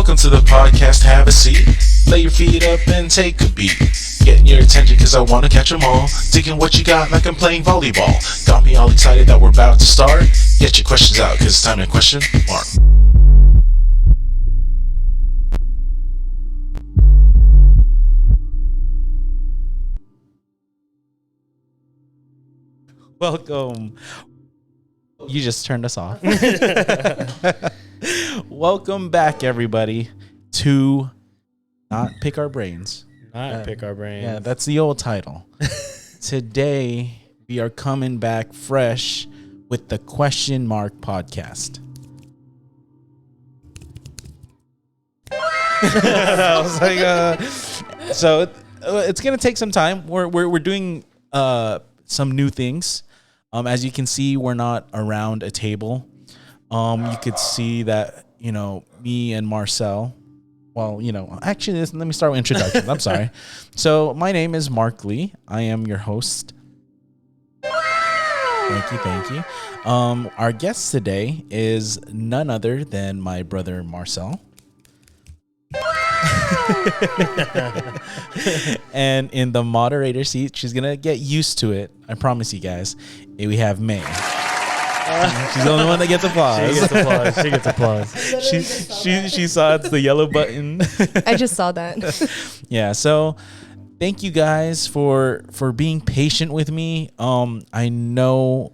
Welcome to the podcast, have a seat. Lay your feet up and take a beat. Getting your attention cause I wanna catch them all. Digging what you got like I'm playing volleyball. Got me all excited that we're about to start. Get your questions out cause it's time to question Mark. Welcome. You just turned us off. Welcome back, everybody, to Not Pick Our Brains. Not Pick Our Brains. Yeah, that's the old title. Today, we are coming back fresh with the Question Marc Podcast. I was like, so it's gonna take some time. We're doing some new things. As you can see, we're not around a table. You could see that, me and Marcel. Well, actually, let me start with introductions. I'm sorry. So my name is Marc Lee. I am your host. Thank you. Our guest today is none other than my brother Marcel. And in the moderator seat, she's gonna get used to it. I promise you guys. We have May. She's the only one that gets applause. She gets applause. She saw it's the yellow button. I just saw that. Yeah. So thank you guys for being patient with me. I know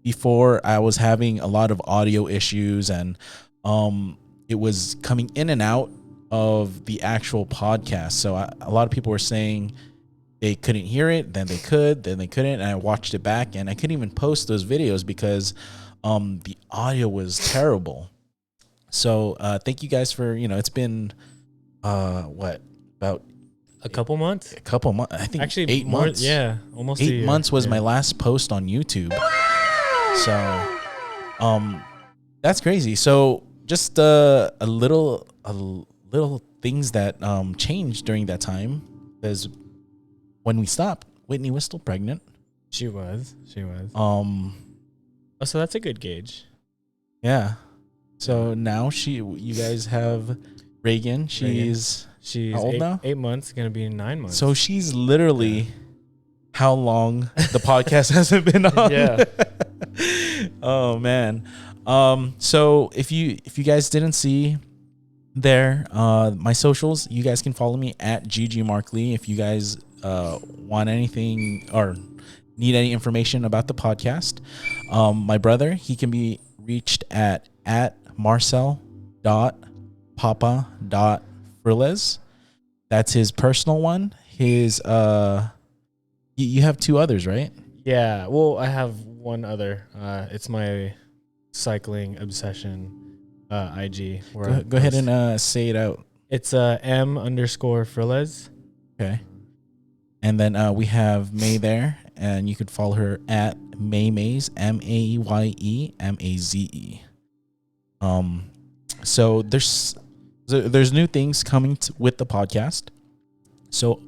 before I was having a lot of audio issues and it was coming in and out of the actual podcast. So a lot of people were saying they couldn't hear it, then they could, then they couldn't, and I watched it back and I couldn't even post those videos because the audio was terrible. So thank you guys for, it's been about a couple months? A couple months. I think actually 8 months. Yeah, almost 8 months was my last post on YouTube. So that's crazy. So just a little things that changed during that time, because when we stopped, Whitney was still pregnant. She was. Oh, so that's a good gauge. Yeah. So now you guys have Reagan. She's how old now? 8 months, gonna be 9 months. So she's literally how long the podcast hasn't been on. Yeah. Oh man. So if you guys didn't see there, my socials, you guys can follow me at ggMarcLee. If you guys want anything or need any information about the podcast, my brother, he can be reached at marcel.papa.friles. That's his personal one. His you have two others, right? Yeah. Well, I have one other. It's my cycling obsession IG. Go ahead and say it out. It's M_Friles. Okay. And then we have May there, and you could follow her at Maymaze, MAYEMAZE. So there's new things coming with the podcast. So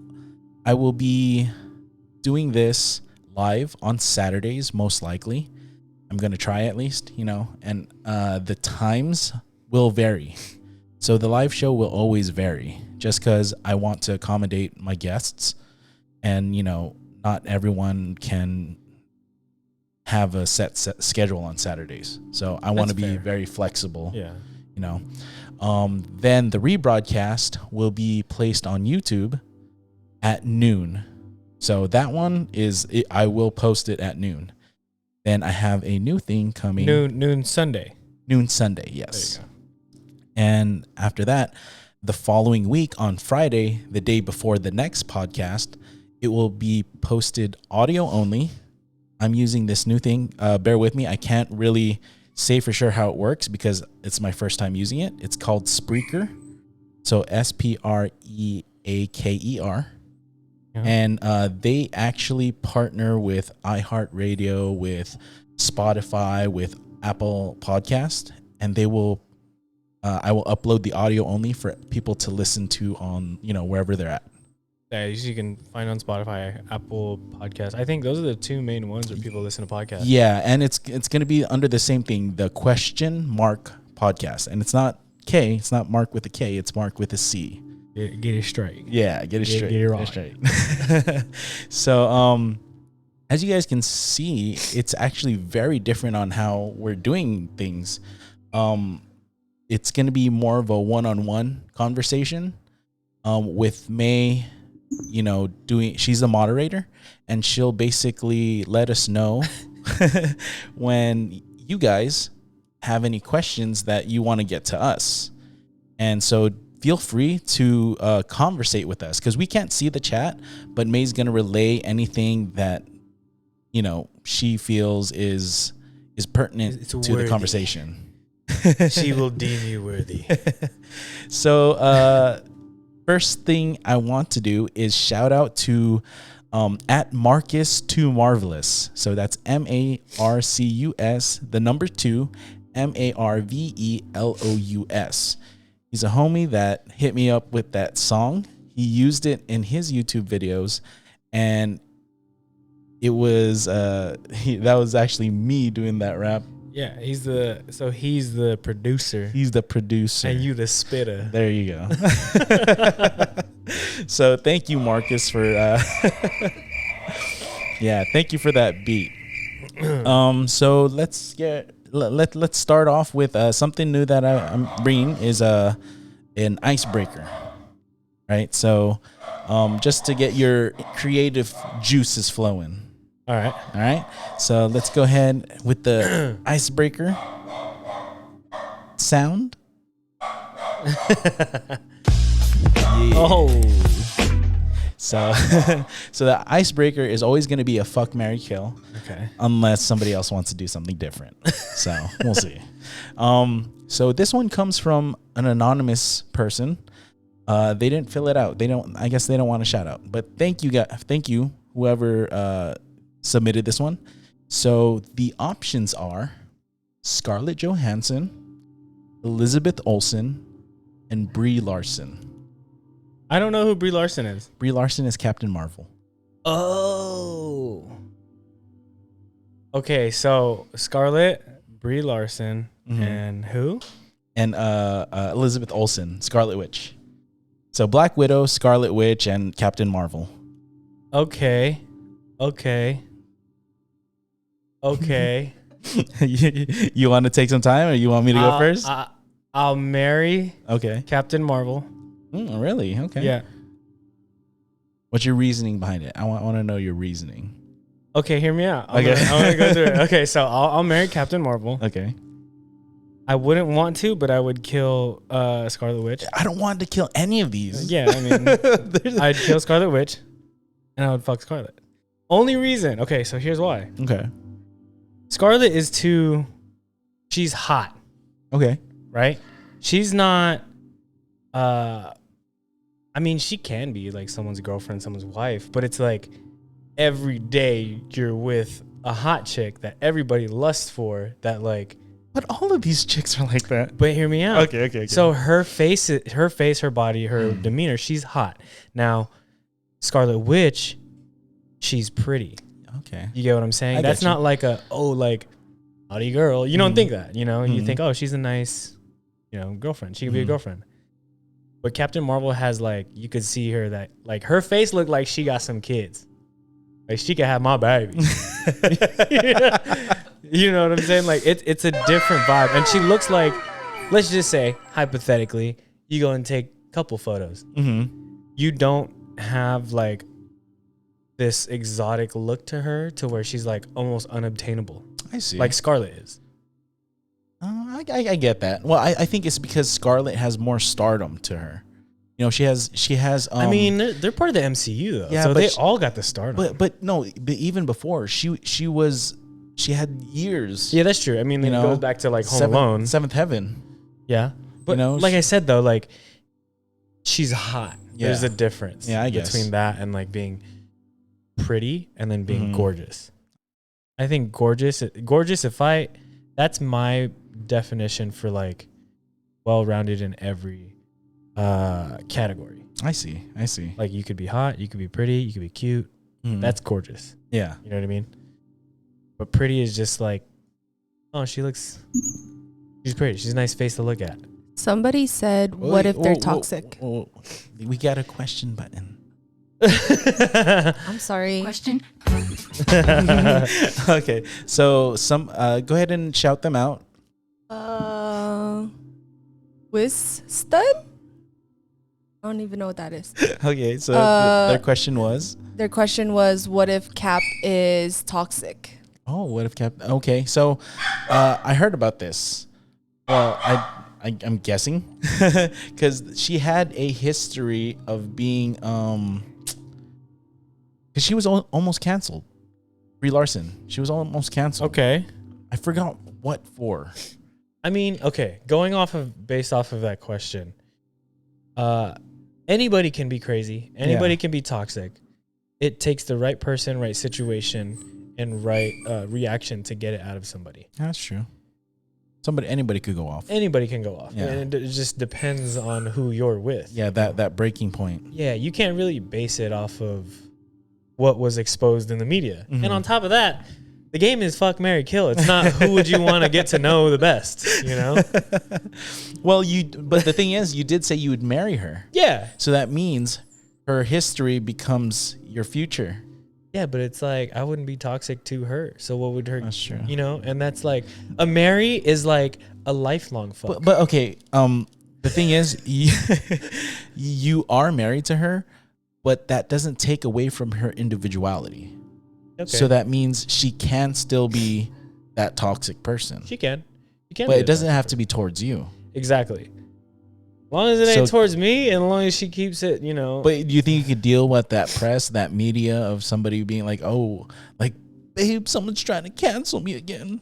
I will be doing this live on Saturdays, most likely. I'm going to try at least, and the times will vary. So the live show will always vary just because I want to accommodate my guests. And, not everyone can have a set schedule on Saturdays. So I want to be very flexible. Yeah. Then the rebroadcast will be placed on YouTube at noon. So that one I will post it at noon. Then I have a new thing coming. Noon Sunday. Noon Sunday, yes. There you go. And after that, the following week on Friday, the day before the next podcast, it will be posted audio only. I'm using this new thing. Bear with me. I can't really say for sure how it works because it's my first time using it. It's called Spreaker. So Spreaker. Yeah. And they actually partner with iHeartRadio, with Spotify, with Apple Podcast, and they will. I will upload the audio only for people to listen to on wherever they're at. Yeah, you can find on Spotify, Apple Podcast. I think those are the two main ones where people listen to podcasts. Yeah, and it's going to be under the same thing, the Question Marc Podcast, and it's not K. It's not Mark with a K. It's Mark with a C. Get it straight. Yeah, get it straight. Get it Get right. straight. So, as you guys can see, it's actually very different on how we're doing things. It's going to be more of a one-on-one conversation with May, she's the moderator, and she'll basically let us know when you guys have any questions that you want to get to us. And so feel free to conversate with us, because we can't see the chat, but May's going to relay anything that, she feels is pertinent to the conversation. She will deem you worthy. So, first thing I want to do is shout out to at Marcus 2 Marvelous. So that's MARCUS, the number 2, MARVELOUS. He's a homie that hit me up with that song. He used it in his YouTube videos, and it was that was actually me doing that rap. Yeah, he's the producer. He's the producer. And you the spitter. There you go. So thank you, Marcus, for thank you for that beat. So let's start off with something new that I'm bringing is an icebreaker, right? So just to get your creative juices flowing. All right. So let's go ahead with the icebreaker sound. Oh. So the icebreaker is always going to be a fuck, marry, kill. Okay. Unless somebody else wants to do something different. So we'll see. So this one comes from an anonymous person. They didn't fill it out. I guess they don't want to shout out. But thank you, whoever submitted this one. So the options are Scarlett Johansson, Elizabeth Olsen, and Brie Larson. I don't know who Brie Larson is. Brie Larson is Captain Marvel. Oh. Okay, so Scarlett, Brie Larson, and who? And Elizabeth Olsen, Scarlet Witch. So Black Widow, Scarlet Witch, and Captain Marvel. Okay. You want to take some time, or you want me to go first? I'll marry Okay. Captain Marvel. Really? Okay. Yeah. What's your reasoning behind it? I want to know your reasoning. Okay, hear me out. I'm Okay. gonna go through it. Okay, so I'll marry Captain Marvel. Okay. I wouldn't want to, but I would kill Scarlet Witch. I don't want to kill any of these. Yeah, I mean, I'd kill Scarlet Witch, and I would fuck Scarlet. Only reason. Okay, so here's why. Okay. Scarlet is she's hot, Okay. right? She's not, I mean, she can be like someone's girlfriend, someone's wife, but it's like every day you're with a hot chick that everybody lusts for, that like. But all of these chicks are like that. But hear me out. Okay. So her face, her body, her demeanor, she's hot. Now, Scarlet Witch, she's pretty. Okay. You get what I'm saying? I That's get you. not like hottie girl. You don't think that, You think, oh, she's a nice, girlfriend. She could be a girlfriend. But Captain Marvel has you could see her that her face looked like she got some kids. Like she could have my baby. You know what I'm saying? It's a different vibe. And she looks like, let's just say, hypothetically, you go and take a couple photos. Mm-hmm. You don't have this exotic look to her to where she's almost unobtainable. I see. Like Scarlet is. I get that. Well, I think it's because Scarlett has more stardom to her. She has. I mean, they're part of the MCU though. Yeah, so but they all got the stardom. But even before she had years. Yeah, that's true. I mean, it goes back to Home Alone, Seventh Heaven. Yeah, but like I said though, she's hot. Yeah. There's a difference. Yeah, I guess. Between that and being pretty and then being gorgeous. I think gorgeous. That's my definition for well-rounded in every category. I see. You could be hot, you could be pretty, you could be cute. That's gorgeous. Yeah. You know what I mean? But pretty is just she's pretty. She's a nice face to look at. Somebody said, "What if they're toxic?" We got a question button. I'm sorry. Question. Okay, so go ahead and shout them out. Wiz stud? I don't even know what that is. Okay, so their question was. Their question was, "What if Cap is toxic?" Oh, what if Cap? Okay, so I heard about this. Well, I'm guessing because she had a history of being because she was almost canceled. Brie Larson, she was almost canceled. Okay. I forgot what for. I mean, okay, based off of that question, anybody can be crazy. Anybody can be toxic. It takes the right person, right situation, and right reaction to get it out of somebody. That's true. Anybody could go off. Anybody can go off. Yeah. And it just depends on who you're with. Yeah, that breaking point. Yeah, you can't really base it off of what was exposed in the media. Mm-hmm. And on top of that, the game is fuck, marry, kill. It's not who would you want to get to know the best, you know? Well, but the thing is, you did say you would marry her. Yeah. So that means her history becomes your future. Yeah, but it's like, I wouldn't be toxic to her. So what would her, That's true. you know? And that's like, a marry is like a lifelong fuck. But okay, the thing is, you are married to her, but that doesn't take away from her individuality. Okay. So that means she can still be that toxic person. She can. You can. But it doesn't have to be towards you. Exactly. As long as it ain't towards me, and as long as she keeps it, you know. But do you think you could deal with that press, that media of somebody being like, oh, like, babe, someone's trying to cancel me again?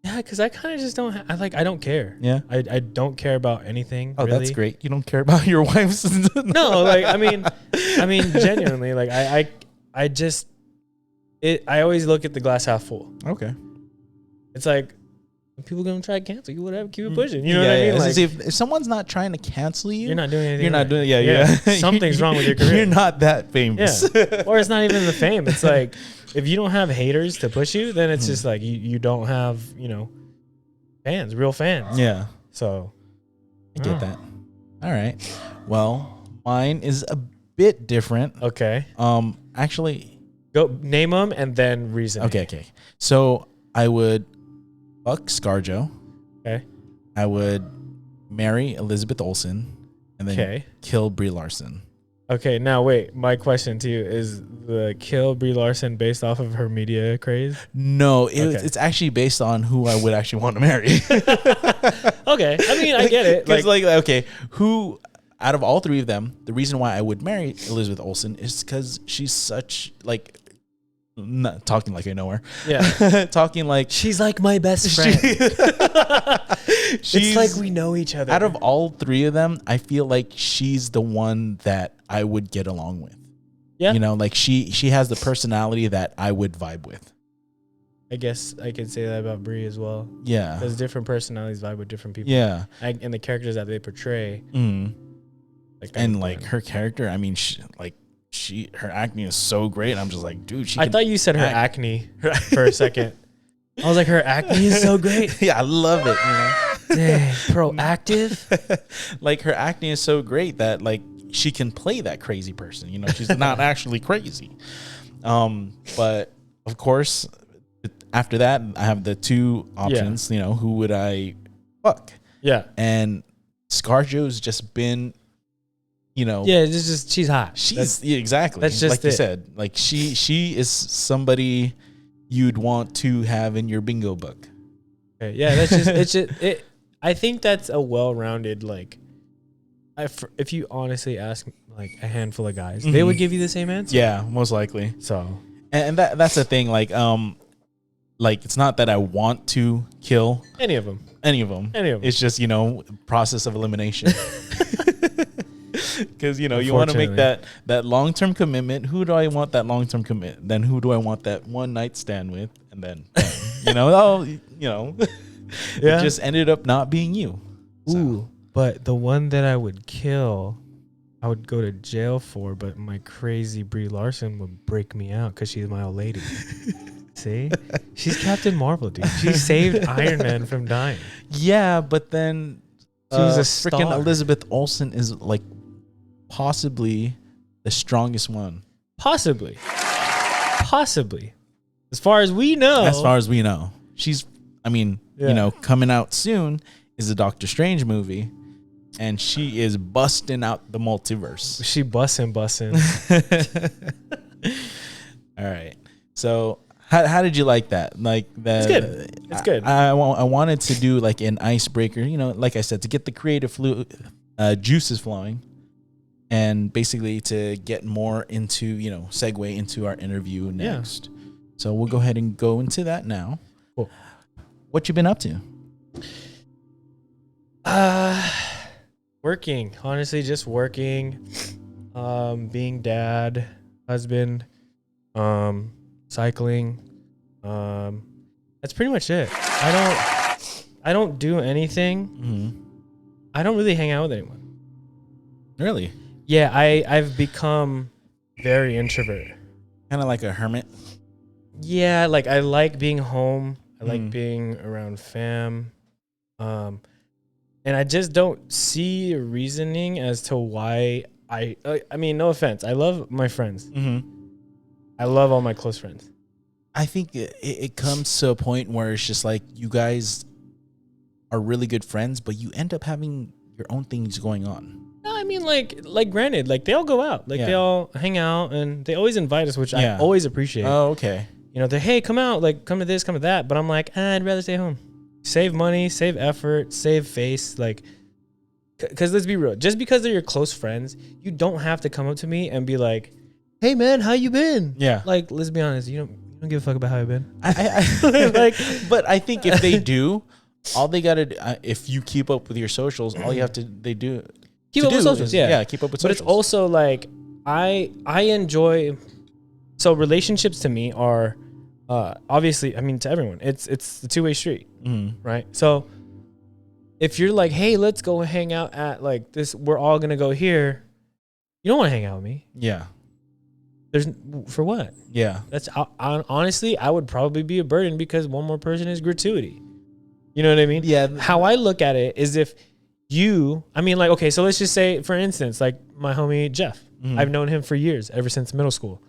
Yeah, because I kind of just don't. I don't care. Yeah, I don't care about anything. Oh, really. that's great. You don't care about your wife's. No, like I mean, genuinely, like I just, I always look at the glass half full. Okay. It's like, people gonna try to cancel you, whatever, keep it pushing. You know what I mean? Like, if someone's not trying to cancel you, you're not doing anything. You're not doing. Yeah, yeah. yeah. Something's wrong with your career. You're not that famous. Yeah. Or it's not even the fame. It's like, if you don't have haters to push you, then it's just like you don't have, you know, fans, real fans. Yeah. So I get that. All right. Well, mine is a bit different. Okay. Actually, go name them and then reason. Okay. So I would fuck ScarJo. Okay. I would marry Elizabeth Olsen and then kill Brie Larson. Okay, now wait. My question to you is: the kill Brie Larson based off of her media craze? No, it's actually based on who I would actually want to marry. Okay, I mean, I get it. Okay, who out of all three of them, the reason why I would marry Elizabeth Olsen is because she's such like. Not talking like I know her. Yeah. Talking like she's like my best friend. It's like we know each other. Out of all three of them, I feel like she's the one that I would get along with. Yeah. You know, like she has the personality that I would vibe with. I guess I could say that about Brie as well. Yeah. Because different personalities vibe with different people. Yeah. And the characters that they portray. Like her character, I mean, her acting is so great. I'm just like, dude, I thought you said her acne for a second. I was like, her acne is so great. Yeah, I love it. You know? Dang, proactive. Like her acting is so great that like she can play that crazy person. You know, she's not actually crazy. But of course, after that, I have the two options. You know, who would I fuck? Yeah, and ScarJo's just been. You know, yeah, it's just she's hot. Exactly. That's just like you said. Like she is somebody you'd want to have in your bingo book. Okay, yeah, that's just I think that's a well-rounded like. If you honestly ask like a handful of guys, they would give you the same answer. Yeah, most likely. So, and that's the thing. Like it's not that I want to kill any of them. It's just process of elimination. Because you want to make that long-term commitment. Who do I want that long-term commitment? Then who do I want that one night stand with? And then it just ended up not being you. Ooh, but the one that I would kill, I would go to jail for. But my crazy Brie Larson would break me out because she's my old lady. See, she's Captain Marvel, dude. She saved Iron Man from dying. Yeah, but then She was a freaking star. Elizabeth Olsen is like possibly the strongest one. Possibly. As far as we know. As far as we know, she's. I mean, Yeah. coming out soon is a Doctor Strange movie, and she is busting out the multiverse. She bussin'. All right. So how did you like that? Like that? It's good. It's good. I wanted to do like an icebreaker. Like I said, to get the creative juices flowing, and basically to get more into segue into our interview next. So we'll go ahead and go into that now. Cool. What you been up to? Working. Honestly, just working. Being dad, husband, cycling. That's pretty much it. I don't do anything. Mm-hmm. I don't really hang out with anyone. Really? Yeah, I've become very introvert. Kind of like a hermit. Yeah, like I like being home. I like being around fam. And I just don't see a reasoning as to why I mean, no offense. I love my friends. Mm-hmm. I love all my close friends. I think it comes to a point where it's just like you guys are really good friends, but you end up having your own things going on. No, I mean, like granted, like they all go out, like they all hang out, and they always invite us, which I always appreciate. Oh, okay. They hey, come out, like come to this, come to that. But I'm like, I'd rather stay home. Save money, save effort, save face, like. Because let's be real, just because they're your close friends, you don't have to come up to me and be like, "Hey man, how you been?" Yeah. Like, let's be honest, you don't give a fuck about how I've been. But I think if they do, all they gotta do, if you keep up with your socials, all you have to Keep up with socials, yeah, keep up with But socials. it's also like I enjoy. So relationships to me are obviously, I mean, to everyone, it's a two-way street, right? So if you're like, hey, let's go hang out at like this, we're all gonna go here. You don't want to hang out with me. Yeah. There's for what? Yeah. That's honestly, I would probably be a burden because one more person is gratuity. You know what I mean? Yeah. How I look at it is if I mean, like, okay, so let's just say, for instance, like my homie Jeff. I've known him for years, ever since middle school.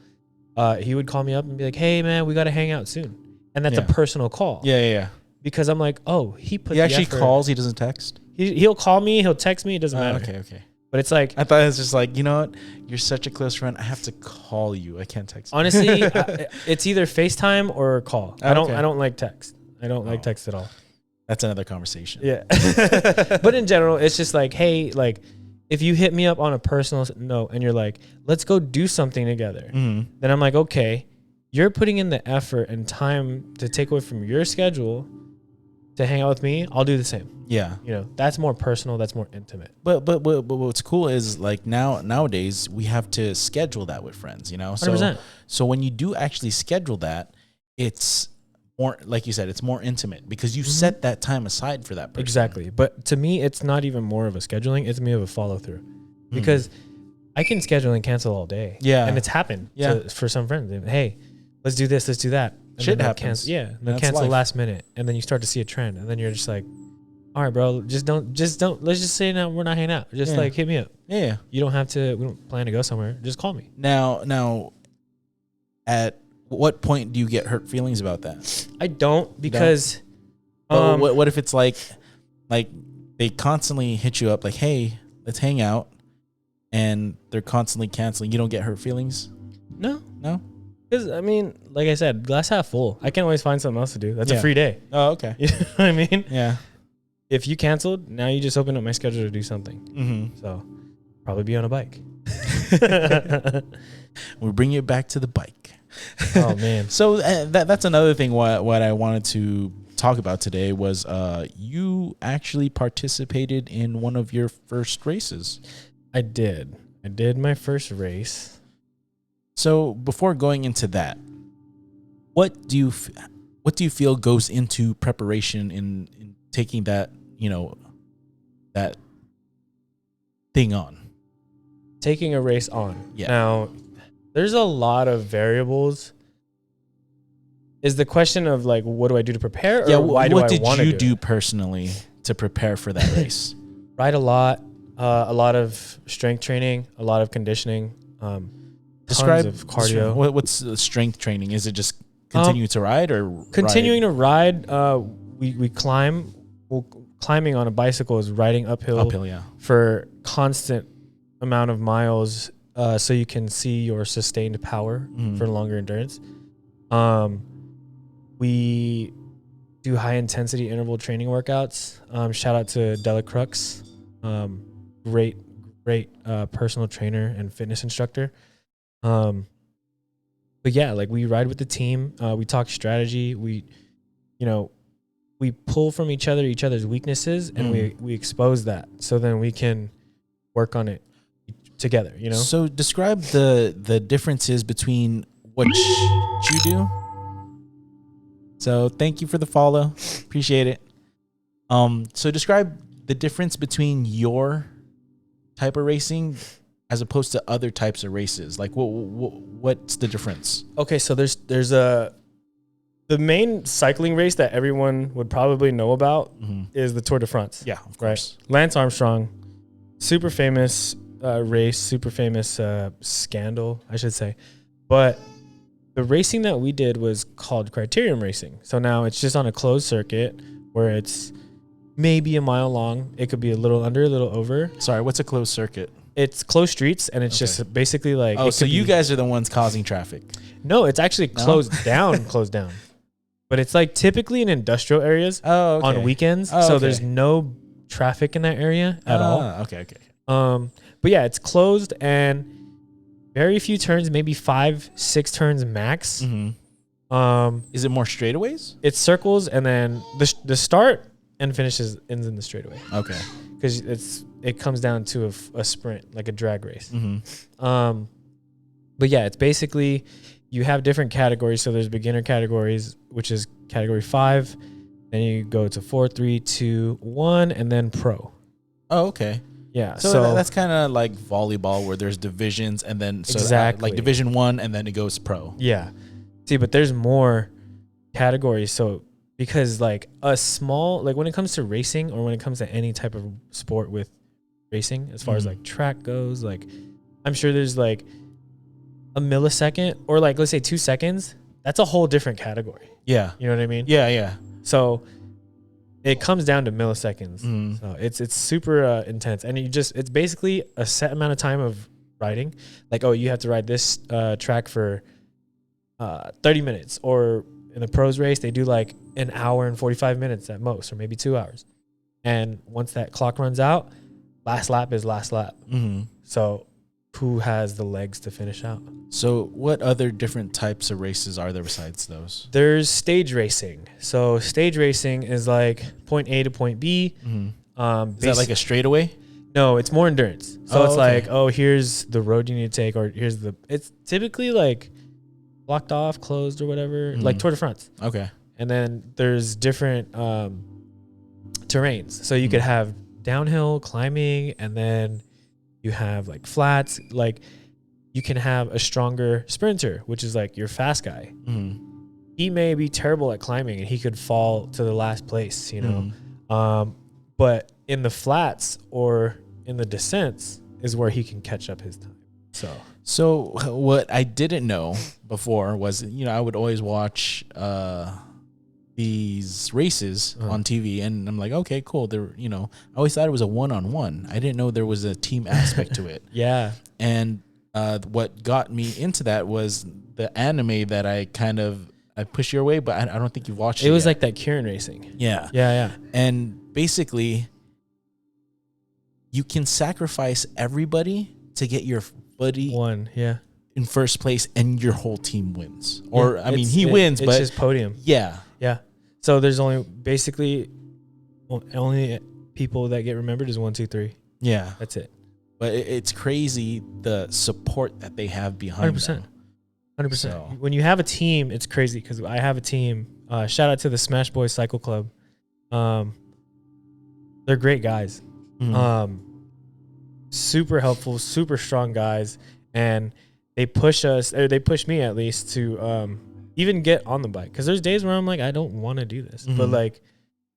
He would call me up and be like, hey man, we got to hang out soon. And that's a personal call. Yeah. Because I'm like, oh, he actually effort. calls, he doesn't text. He'll call me, he'll text me, it doesn't matter. Okay. But it's like, I thought it was just like, you know what? You're such a close friend. I have to call you. I can't text you. honestly, it's either FaceTime or call. I Okay. don't like text. I don't like text at all. That's another conversation. Yeah. But in general, it's just like, hey, like if you hit me up on a personal note and you're like, let's go do something together, then I'm like, okay, you're putting in the effort and time to take away from your schedule to hang out with me. I'll do the same. Yeah. That's more personal. That's more intimate. But what's cool is like nowadays we have to schedule that with friends, So 100%. So when you do actually schedule that, it's more, like you said, it's more intimate because you set that time aside for that person. Exactly. But to me, it's not even more of a scheduling. It's me of a follow through because I can schedule and cancel all day. Yeah. And it's happened for some friends. Hey, let's do this. Let's do that. And Shit then happens. They'll That's cancel life. last minute. And then you start to see a trend. And then you're just like, all right, bro, just don't, let's just say now we're not hanging out. Just like hit me up. Yeah. You don't have to, we don't plan to go somewhere. Just call me. Now, at what point do you get hurt feelings about that? I don't because But what if it's like they constantly hit you up like, hey, let's hang out, and they're constantly canceling. You don't get hurt feelings? no. No? I mean, like I said, glass half full. I can always find something else to do. That's Yeah. a free day. Oh, okay. You know what I mean? Yeah. If you canceled, now you just open up my schedule to do something. Mm-hmm. So probably be on a bike. We'll bring it back to the bike. Oh man. So that's another thing. What I wanted to talk about today was you actually participated in one of your first races. I did my first race. So before going into that, what do you feel goes into preparation in taking that that thing on? Taking a race on. Yeah. Now, there's a lot of variables. Is the question of like, what do I do to prepare? Or why do I what want did to you do personally to prepare for that race? Ride a lot of strength training, a lot of conditioning. Describe tons of cardio. What's the strength training? Is it just continue to ride or continuing to ride? We climb. Well, climbing on a bicycle is riding uphill, yeah, for constant amount of miles, so you can see your sustained power for longer endurance. We do high intensity interval training workouts. Shout out to Della Crux, great personal trainer and fitness instructor. But yeah, like we ride with the team. We talk strategy. We pull from each other's weaknesses, and we expose that, so then we can work on it together. So describe the differences between what you do. So thank you for the follow, appreciate it. So describe the difference between your type of racing as opposed to other types of races. Like what's the difference? Okay, so there's the main cycling race that everyone would probably know about is the Tour de France. Yeah, of course. Right? Lance Armstrong, super famous race, super famous scandal, I should say. But the racing that we did was called criterium racing. So now it's just on a closed circuit where it's maybe a mile long. It could be a little under, a little over. Sorry, what's a closed circuit? It's closed streets, and it's just basically like... Oh, so you guys are the ones causing traffic. No, it's actually closed down. But it's like typically in industrial areas on weekends. So there's no traffic in that area at all. Okay. But yeah, it's closed and very few turns, maybe 5-6 turns max. Is it more straightaways? It's circles, and then the start and ends in the straightaway. Okay. Because it comes down to a sprint, like a drag race. But yeah, it's basically you have different categories. So there's beginner categories, which is category 5. Then you go to 4, 3, 2, 1, and then pro. Oh, okay. Yeah. So that's kind of like volleyball, where there's divisions, and then like Division 1, and then it goes pro. Yeah. See, but there's more categories. So because like a small, like when it comes to racing, or when it comes to any type of sport with racing, as far as like track goes, like I'm sure there's like a millisecond, or like let's say 2 seconds. That's a whole different category. Yeah. You know what I mean? Yeah. So it comes down to milliseconds. So it's super intense, and it's basically a set amount of time of riding. Like, you have to ride this track for 30 minutes, or in the pros race, they do like an hour and 45 minutes at most, or maybe 2 hours. And once that clock runs out, last lap is last lap. So who has the legs to finish out? So what other different types of races are there besides those? There's stage racing. So stage racing is like point A to point B. Is that like a straightaway? No, it's more endurance. So it's like, here's the road you need to take, or it's typically like blocked off, closed, or whatever, like Tour de France. Okay. And then there's different terrains. So you could have downhill climbing, and then you have like flats. Like you can have a stronger sprinter, which is like your fast guy. He may be terrible at climbing, and he could fall to the last place, but in the flats or in the descents is where he can catch up his time. So what I didn't know before was, I would always watch these races on TV, and I'm like, okay, cool. I always thought it was a one-on-one. I didn't know there was a team aspect to it. Yeah. And what got me into that was the anime that I pushed your way, but I don't think you've watched it. It was yet. like that Kieran racing. Yeah. And basically, you can sacrifice everybody to get your buddy in first place, and your whole team wins. Or, he wins, but... It's just podium. Yeah. So there's only people that get remembered is 1, 2, 3. Yeah. That's it. But it's crazy the support that they have behind 100%. them. 100%. So. When you have a team, it's crazy, because I have a team. Shout out to the Smash Boys Cycle Club. They're great guys. Super helpful, super strong guys, and they push me at least to even get on the bike, because there's days where I'm like, I don't want to do this, but like,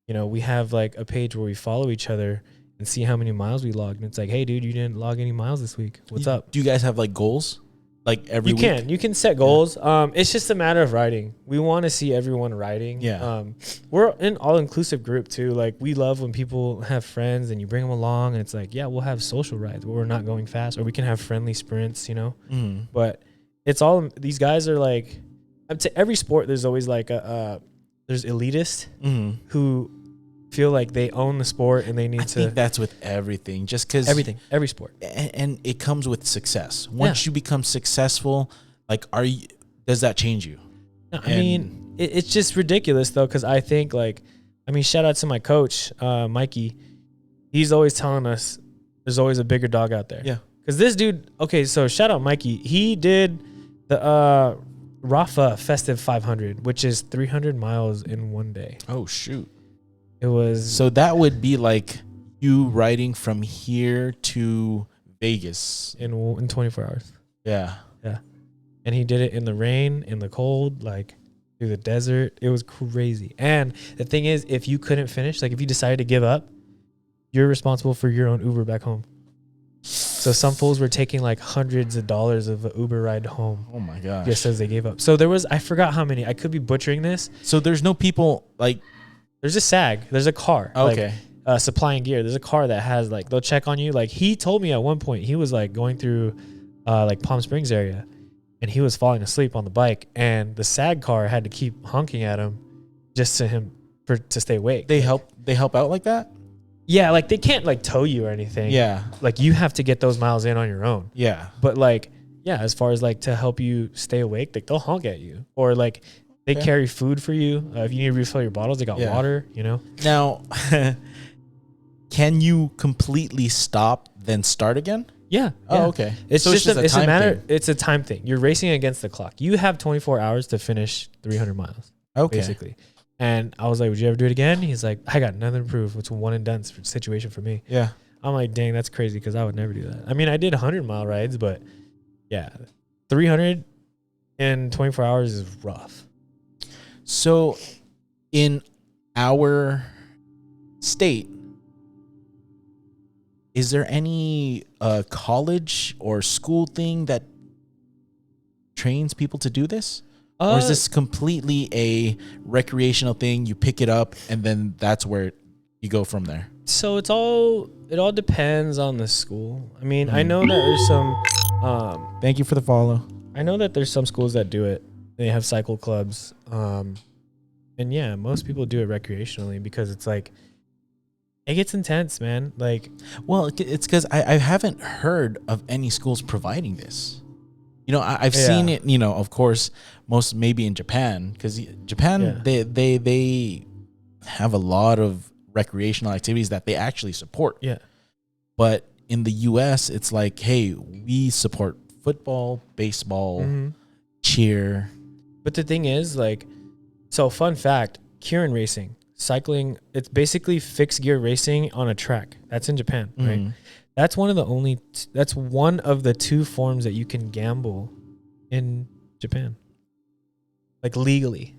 we have like a page where we follow each other, and see how many miles we logged. And it's like, hey, dude, you didn't log any miles this week. What's up? Do you guys have like goals? Like every week? You can set goals. It's just a matter of riding. We want to see everyone riding. Yeah. We're an all-inclusive group too. Like we love when people have friends and you bring them along and it's like, yeah, we'll have social rides where we're not going fast, or we can have friendly sprints, you know. But it's all, these guys are like, to every sport there's always like there's elitists who feel like they own the sport and they need to. I think that's with everything, just because every sport, and it comes with success. Once you become successful, like, does that change you? No, I mean, it's just ridiculous though, because I think like, I mean, shout out to my coach, Mikey. He's always telling us there's always a bigger dog out there. Yeah. Because this dude, okay, so shout out Mikey. He did the Rafa Festive 500, which is 300 miles in one day. Oh shoot. It was. So that would be like you riding from here to Vegas in 24 hours. Yeah. Yeah. And he did it in the rain, in the cold, like through the desert. It was crazy. And the thing is, if you couldn't finish, like if you decided to give up, you're responsible for your own Uber back home. So some fools were taking like hundreds of dollars of an Uber ride home. Oh my gosh. Just as they gave up. So there was, I forgot how many. I could be butchering this. So there's no people like. There's a SAG. There's a car. Okay. Like, supplying gear. There's a car that has like, they'll check on you. Like he told me at one point, he was like going through like Palm Springs area and he was falling asleep on the bike and the SAG car had to keep honking at him just to stay awake. They help out like that? Yeah. Like they can't like tow you or anything. Yeah. Like you have to get those miles in on your own. Yeah. But like, yeah, as far as like to help you stay awake, like they'll honk at you or like, they carry food for you. If you need to refill your bottles, they got water, you know? Now, can you completely stop, then start again? Yeah. Oh, okay. It's so just it's a matter. thing. It's a time thing. You're racing against the clock. You have 24 hours to finish 300 miles. Okay. Basically. And I was like, would you ever do it again? He's like, I got nothing to prove. It's a one and done situation for me. Yeah. I'm like, dang, that's crazy because I would never do that. I mean, I did 100-mile rides, but yeah, 300 in 24 hours is rough. So in our state, is there any college or school thing that trains people to do this? Or is this completely a recreational thing? You pick it up and then that's where you go from there? So it all depends on the school. I mean, I know that there's some Thank you for the follow. I know that there's some schools that do it. They have cycle clubs. And yeah, most people do it recreationally because it's like, it gets intense, man. Like, well, it's because I haven't heard of any schools providing this. You know, I've seen it, you know, of course, most maybe in Japan, because Japan, they have a lot of recreational activities that they actually support. Yeah. But in the U.S., it's like, hey, we support football, baseball, cheer. But the thing is, like, so fun fact, Keirin racing, cycling, it's basically fixed gear racing on a track. That's in Japan, right? That's one of the two forms that you can gamble in Japan. Like legally.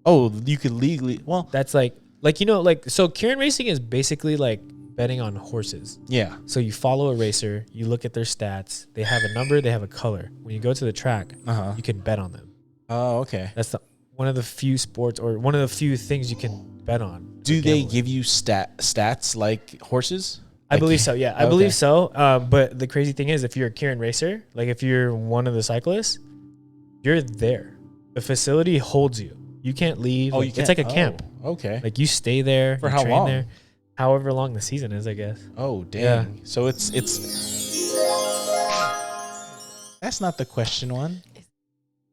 Oh, you could legally, well. That's like, you know, like, so Keirin racing is basically like betting on horses. Yeah. So you follow a racer, you look at their stats, they have a number, they have a color. When you go to the track, you can bet on them. Oh, okay. That's one of the few sports or one of the few things you can bet on. Do they give you stats like horses? I believe so. Yeah, I believe so. But the crazy thing is, if you're a Keirin racer, like if you're one of the cyclists, you're there. The facility holds you. You can't leave. Oh, like, it's like a camp. Okay. Like you stay there. For you how train long? There, however long the season is, I guess. Oh, dang. Yeah. So it's. That's not the question one.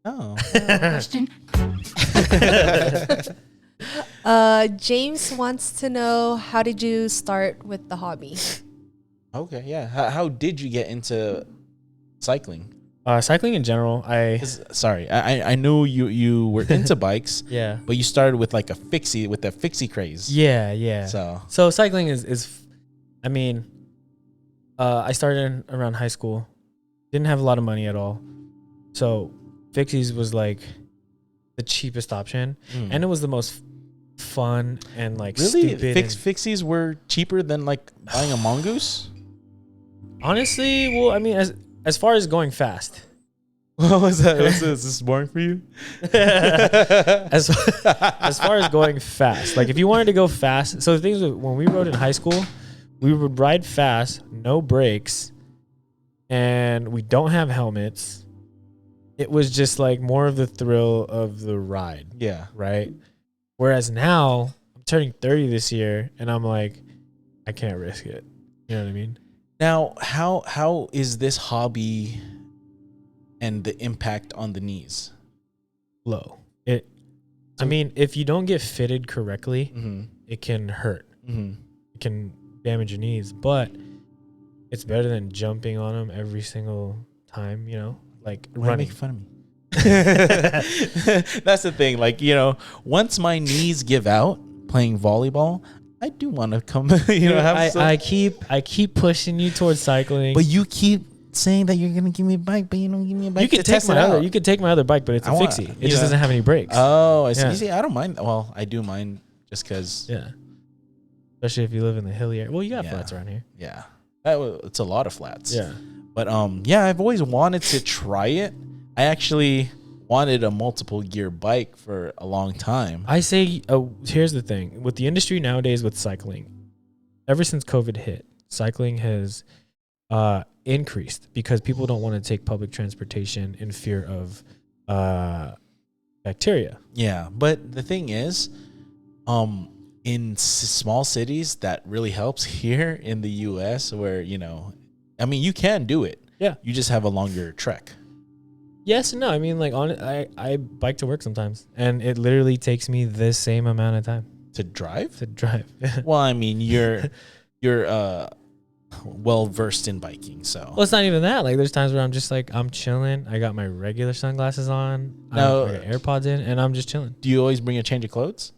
Oh. Question. James wants to know, how did you start with the hobby? Okay, yeah. How did you get into cycling? Cycling in general, I knew you were into bikes. Yeah. But you started with like a fixie craze. Yeah. So cycling is I mean, I started around high school. Didn't have a lot of money at all. So fixies was like the cheapest option. And it was the most fun and like Really, stupid. fixies were cheaper than like buying a mongoose. Honestly, well, I mean, as far as going fast, What was that? Is this boring for you? as far as going fast, like if you wanted to go fast, so the things when we rode in high school, we would ride fast, no brakes, and we don't have helmets. It was just like more of the thrill of the ride, Yeah. right? Whereas now I'm turning 30 this year, and I'm like, I can't risk it. You know what I mean? Now, how is this hobby and the impact on the knees? Low. I mean, if you don't get fitted correctly, Mm-hmm. it can hurt. Mm-hmm. It can damage your knees, but it's better than jumping on them every single time, you know, like running. Make fun of me. That's the thing. Like, you know, once my knees give out playing volleyball, I do want to come, have some. I keep pushing you towards cycling. But you keep saying that you're gonna give me a bike, but you don't give me a bike. You could take my other bike, but it's a fixie. It just doesn't have any brakes. Oh, I see. Yeah. You see, I don't mind. Well, I do mind just because. Yeah. Especially if you live in the hilly area. Well, you got flats around here. Yeah, it's a lot of flats. Yeah. But yeah, I've always wanted to try it. I actually wanted a multiple gear bike for a long time. I say, here's the thing with the industry nowadays with cycling. Ever since COVID hit, cycling has increased because people don't want to take public transportation in fear of bacteria. Yeah, but the thing is, in small cities, that really helps. Here in the U.S., where I mean, you can do it. Yeah, you just have a longer trek. Yes and no. I mean, like I bike to work sometimes, and it literally takes me the same amount of time to drive. Well, I mean, you're well versed in biking, so. Well, it's not even that. Like, there's times where I'm just like, I'm chilling. I got my regular sunglasses on. No, I got AirPods in, and I'm just chilling. Do you always bring a change of clothes?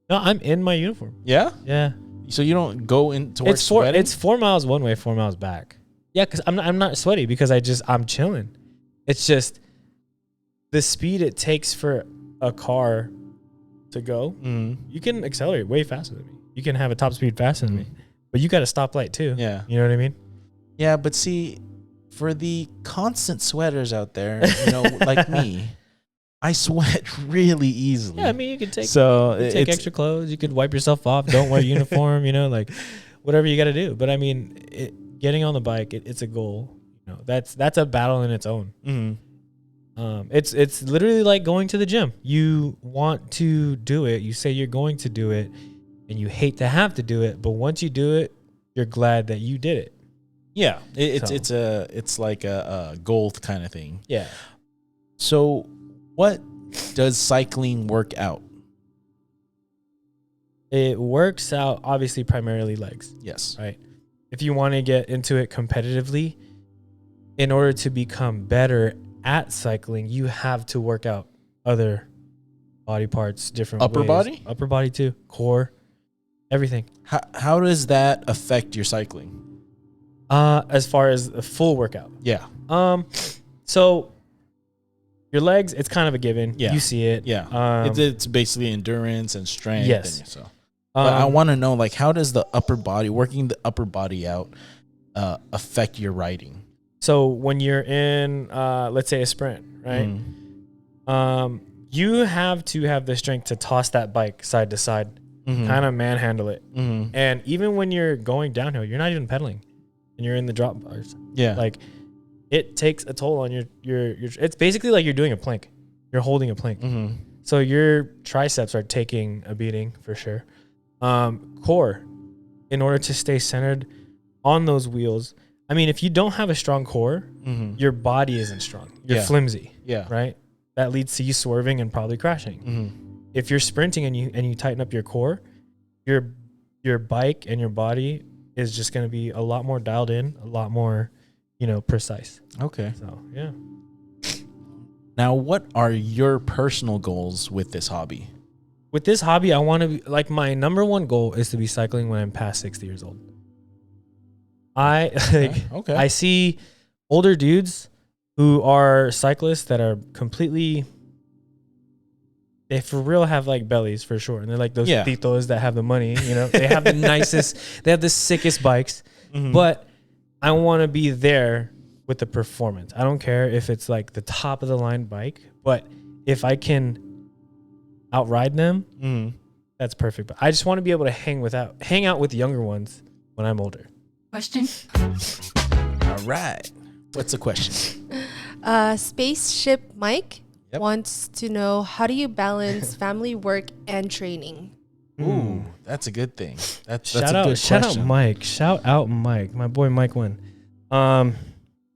No, I'm in my uniform. Yeah. Yeah. So you don't go into work sweating? It's 4 miles one way, 4 miles back. Yeah, because I'm not sweaty because I'm chilling. It's just the speed it takes for a car to go. You can accelerate way faster than me. You can have a top speed faster than me, but you got a stoplight too. Yeah. You know what I mean? Yeah, but see, for the constant sweaters out there, like me, I sweat really easily. Yeah, I mean, you could take extra clothes. You could wipe yourself off. Don't wear uniform. Like whatever you got to do. But I mean, getting on the bike, it's a goal. That's a battle in its own. It's literally like going to the gym. You want to do it. You say you're going to do it, and you hate to have to do it. But once you do it, you're glad that you did it. Yeah, it's like a goal kind of thing. Yeah. So, what does cycling work out? It works out obviously primarily legs. Yes. Right. If you want to get into it competitively, in order to become better at cycling, you have to work out other body parts, different upper ways. Upper body too, core, everything. How does that affect your cycling? As far as a full workout. Yeah. So your legs, it's kind of a given. Yeah. You see it. Yeah. It's basically endurance and strength. Yes. And so. But I want to know, like, how does the upper body, working the upper body out, affect your riding? So when you're in, let's say a sprint, right? You have to have the strength to toss that bike side to side, kind of manhandle it. And even when you're going downhill, you're not even pedaling, and you're in the drop bars. Yeah, like it takes a toll on your. It's basically like you're doing a plank. You're holding a plank. So your triceps are taking a beating for sure. Core, in order to stay centered on those wheels. I mean, if you don't have a strong core, your body isn't strong. You're flimsy. Yeah. Right. That leads to you swerving and probably crashing. If you're sprinting and you tighten up your core, your bike and your body is just going to be a lot more dialed in, a lot more, precise. Okay. So yeah. Now, what are your personal goals with this hobby? With this hobby, I want to be like, my number one goal is to be cycling when I'm past 60 years old. I see older dudes who are cyclists that are completely they for real have like bellies for sure. And they're like those Yeah. titos that have the money, you know, they have the nicest, they have the sickest bikes, but I want to be there with the performance. I don't care if it's like the top of the line bike, but if I can outride them, that's perfect. But I just want to be able to hang out with younger ones when I'm older. Question. All right. What's the question? Spaceship Mike Yep. wants to know, how do you balance family, work, and training? Ooh, that's a good thing. That's Shout a out, good shout question. out Mike. Shout out Mike. My boy Mike Wynn. Yeah,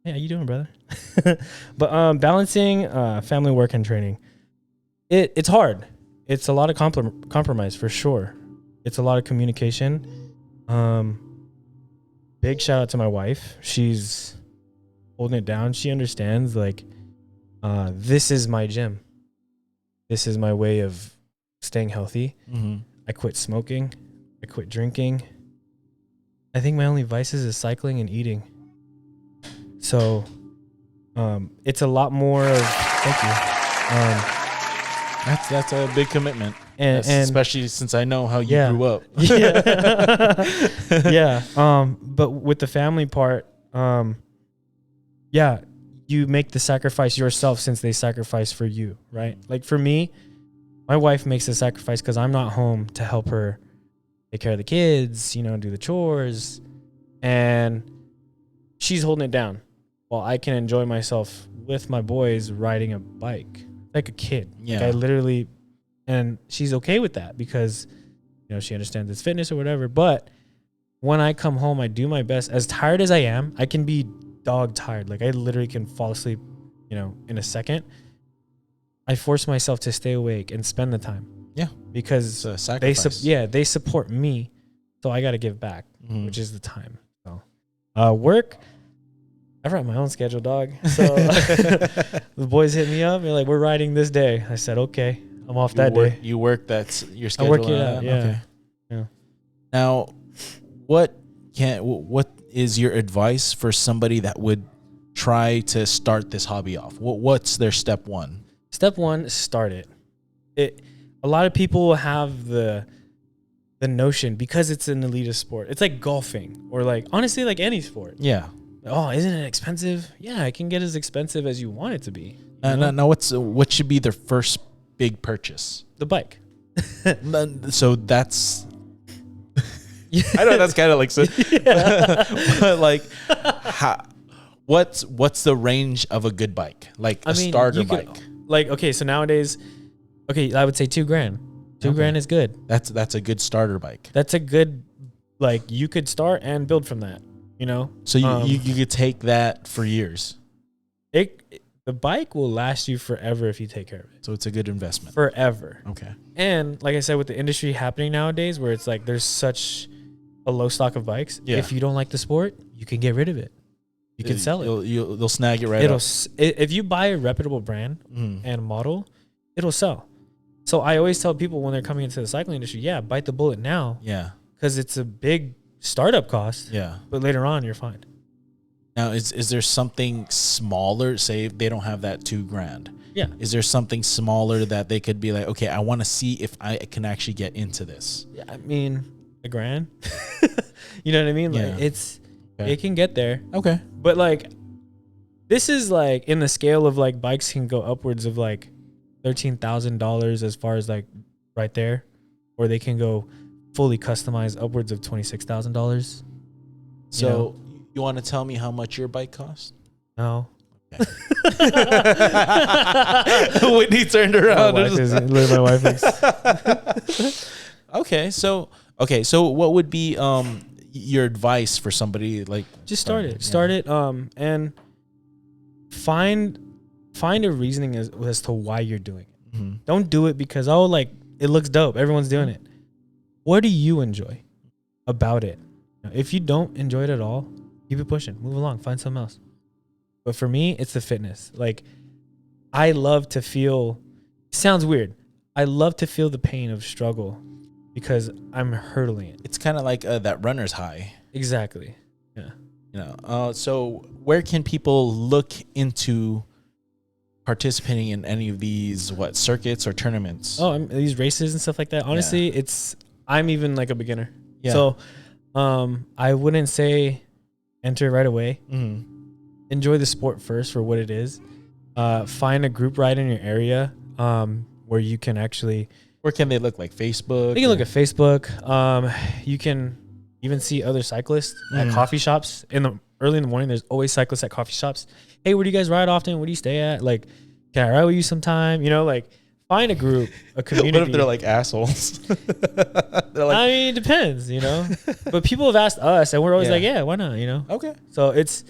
how you doing, brother? But balancing family, work, and training. It's hard. It's a lot of compromise for sure. It's a lot of communication. Big shout out to my wife. She's holding it down. She understands, like, this is my gym. This is my way of staying healthy. I quit smoking. I quit drinking. I think my only vices is cycling and eating. So it's a lot more of, thank you. That's a big commitment. And especially since I know how you grew up. Yeah. But with the family part, you make the sacrifice yourself since they sacrifice for you, right? Like for me, my wife makes the sacrifice because I'm not home to help her take care of the kids, you know, do the chores, and she's holding it down while I can enjoy myself with my boys riding a bike like a kid. Yeah. Like I literally, and she's okay with that because, you know, she understands it's fitness or whatever. But when I come home, I do my best. As tired as I am, I can be dog tired. Like I literally can fall asleep, you know, in a second. I force myself to stay awake and spend the time. Yeah. Because It's a sacrifice. they support me. So I got to give back, which is the time. So work, I write my own schedule, dog. So the boys hit me up. They're like, we're riding this day. I said, okay, I'm off that day. You work, that's your I schedule. work it out, yeah. Okay. Yeah. Now, what is your advice for somebody that would try to start this hobby off? What's their step one? Step one, start it. A lot of people have the notion because it's an elitist sport. It's like golfing or like honestly like any sport. Yeah. Oh, isn't it expensive? Yeah, it can get as expensive as you want it to be. You know? Now, what should be their first big purchase? The bike. So that's. I know that's kind of like, but like, what's the range of a good bike? Like a starter bike. Like, okay, so nowadays, I would say $2,000. $2,000 is good. That's a good starter bike. That's a good, like, you could start and build from that, you know? So you could take that for years. The bike will last you forever if you take care of it. So it's a good investment. Forever. Okay. And like I said, with the industry happening nowadays where it's like there's such a low stock of bikes, if you don't like the sport, you can get rid of it. You can sell it. They'll snag it right up. If you buy a reputable brand and model, it'll sell. So I always tell people when they're coming into the cycling industry, bite the bullet now. Yeah. Because it's a big startup cost. Yeah. But later on, you're fine. Now, is there something smaller? Say if they don't have that $2,000. Yeah. Is there something smaller that they could be like, okay, I want to see if I can actually get into this? Yeah, I mean, $1,000. You know what I mean? Like it can get there. Okay. But like, this is like in the scale of like bikes can go upwards of like $13,000 as far as like right there, or they can go fully customized upwards of $26,000. So you want to tell me how much your bike costs? No. Okay. Whitney turned around. My wife is. Okay, so what would be your advice for somebody like just start it and find a reasoning as to why you're doing it. Mm-hmm. Don't do it because like it looks dope, everyone's doing it. What do you enjoy about it? If you don't enjoy it at all, keep it pushing, move along, find something else. But for me, it's the fitness. Like, I love to feel, sounds weird, I love to feel the pain of struggle because I'm hurdling it. It's kind of like that runner's high. Exactly. Yeah. So where can people look into participating in any of these circuits or tournaments? Oh, these races and stuff like that. Honestly, I'm even like a beginner. Yeah. So, I wouldn't say enter right away. Mm-hmm. Enjoy the sport first for what it is. Find a group ride in your area where you can actually. Where can they look? Like Facebook? You can look at Facebook. You can even see other cyclists at coffee shops early in the morning. There's always cyclists at coffee shops. Hey, where do you guys ride often? Where do you stay at? Like, can I ride with you sometime? You know, like find a group, a community. What if they're like assholes? They're like, I mean, it depends, you know. But people have asked us, and we're always like, yeah, why not? You know. Okay. So it's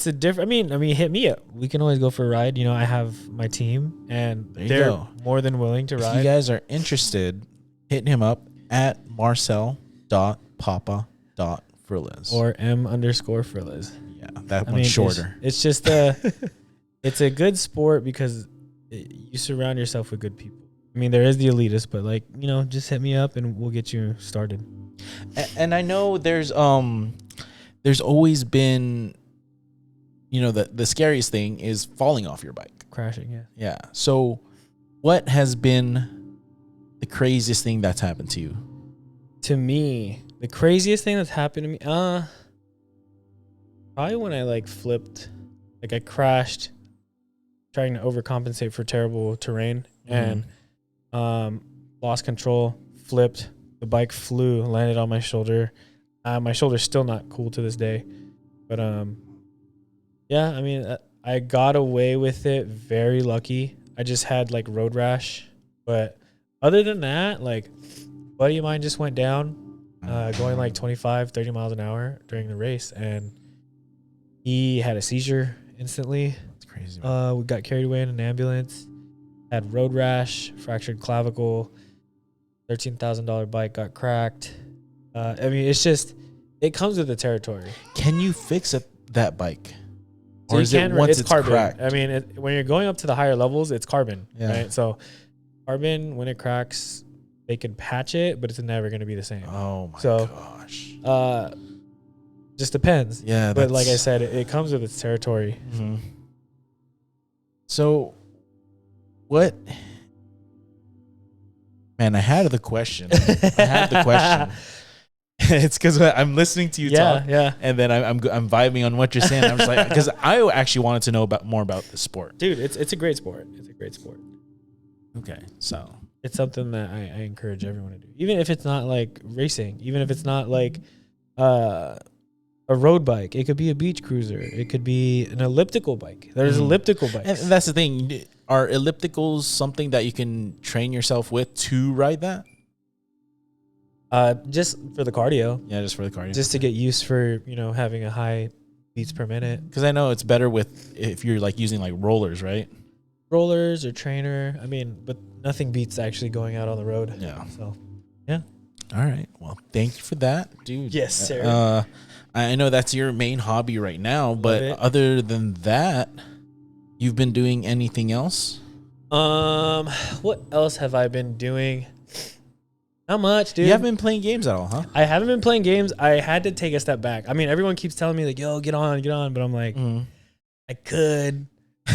a different. I mean, hit me up. We can always go for a ride. You know, I have my team, and they're more than willing to ride. If you guys are interested, hit him up at marcel.papa.frillas or m_frillas. Yeah, that one's shorter. It's just it's a good sport because you surround yourself with good people. I mean, there is the elitist, but like, you know, just hit me up and we'll get you started. And I know there's always been, you know, the scariest thing is falling off your bike. Crashing, yeah. Yeah. So what has been the craziest thing that's happened to you? To me, the craziest thing that's happened to me, probably when I like flipped, like I crashed trying to overcompensate for terrible terrain and lost control, flipped, the bike flew, landed on my shoulder. My shoulder's still not cool to this day. But yeah, I mean, I got away with it, very lucky. I just had like road rash. But other than that, like a buddy of mine just went down going like 25, 30 miles an hour during the race, and he had a seizure instantly. That's crazy. We got carried away in an ambulance, had road rash, fractured clavicle, $13,000 bike got cracked. I mean, it's just, it comes with the territory. Can you fix that bike? So or is it once it's carbon. cracked? I mean, when you're going up to the higher levels, it's carbon, Yeah. right? So carbon, when it cracks, they can patch it, but it's never going to be the same. Oh my So, gosh. Just depends. Yeah. But like I said, it comes with its territory. Mm-hmm. So what? Man, I had the question. It's because I'm listening to you talk, and then I'm vibing on what you're saying. I'm just like, because I actually wanted to know more about the sport. Dude, it's a great sport. It's a great sport. Okay, so it's something that I encourage everyone to do, even if it's not like racing, even if it's not like a road bike. It could be a beach cruiser. It could be an elliptical bike. There's elliptical bikes, and that's the thing. Are ellipticals something that you can train yourself with to ride that? Just for the cardio. Yeah, just for the cardio. Just to get used for, you know, having a high beats per minute. Because I know it's better if you're like using like rollers, right? Rollers or trainer. I mean, but nothing beats actually going out on the road. Yeah. So, yeah. All right. Well, thank you for that, dude. Yes, sir. I know that's your main hobby right now, but other than that, you've been doing anything else? What else have I been doing? Not much, dude. You haven't been playing games at all, huh? I haven't been playing games. I had to take a step back. I mean, everyone keeps telling me like, yo, get on. But I'm like, I could,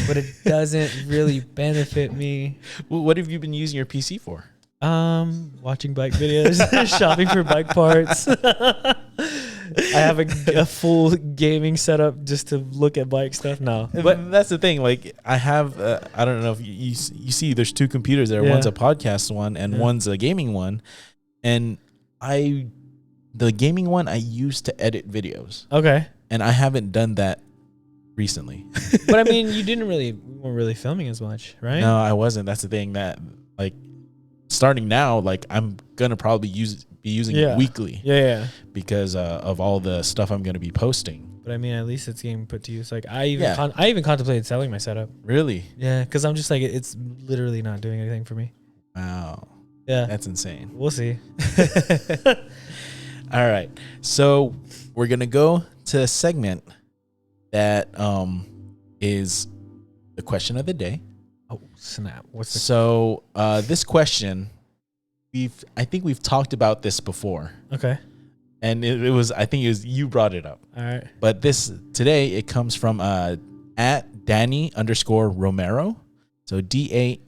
but it doesn't really benefit me. Well, what have you been using your PC for? Watching bike videos, shopping for bike parts. I have a full gaming setup just to look at bike stuff now. But that's the thing. Like I have, I don't know if you see, there's two computers there. Yeah. One's a podcast one and one's a gaming one. And the gaming one I use to edit videos. Okay. And I haven't done that recently. But I mean, you weren't really filming as much, right? No, I wasn't. That's the thing that like starting now, like I'm going to probably be using it weekly. Yeah. Because of all the stuff I'm going to be posting. But I mean, at least it's getting put to use. Like I even contemplated selling my setup. Really? Yeah. Cause I'm just like, it's literally not doing anything for me. Wow. Yeah. That's insane. We'll see. All right. So we're going to go to a segment that is the question of the day. Oh, snap. So this question, I think we've talked about this before. Okay. And I think it was you brought it up. All right. But today it comes from at Danny_Romero. So DANNY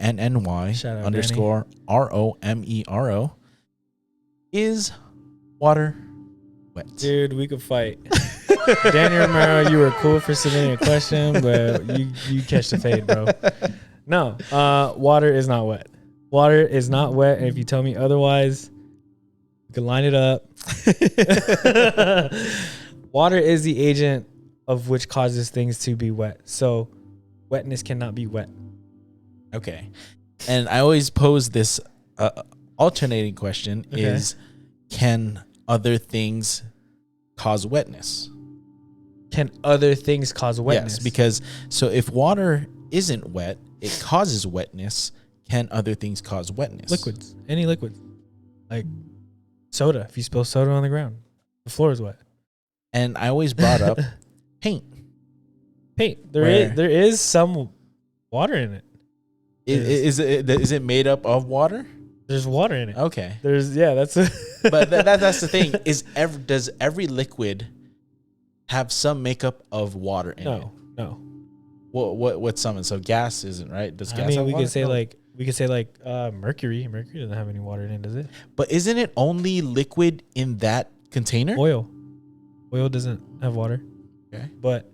_ROMERO. Is water wet? Dude, we could fight. Danny Romero, you were cool for submitting a question, but you catch the fade, bro. No, water is not wet. Water is not wet, and if you tell me otherwise, you can line it up. Water is the agent of which causes things to be wet. So wetness cannot be wet. Okay. And I always pose this alternating question is, can other things cause wetness? Can other things cause wetness? Yes, because so if water isn't wet, it causes wetness. Can other things cause wetness? Liquids. Any liquids. Like soda. If you spill soda on the ground, the floor is wet. And I always brought up paint. Paint. There is some water in it. Is it made up of water? There's water in it. Okay. That's But that's the thing. Does every liquid have some makeup of water in it? No. What's some? So gas isn't, right? Does gas have we water? could say mercury. Mercury doesn't have any water in it, does it? But isn't it only liquid in that container? Oil doesn't have water. Okay. But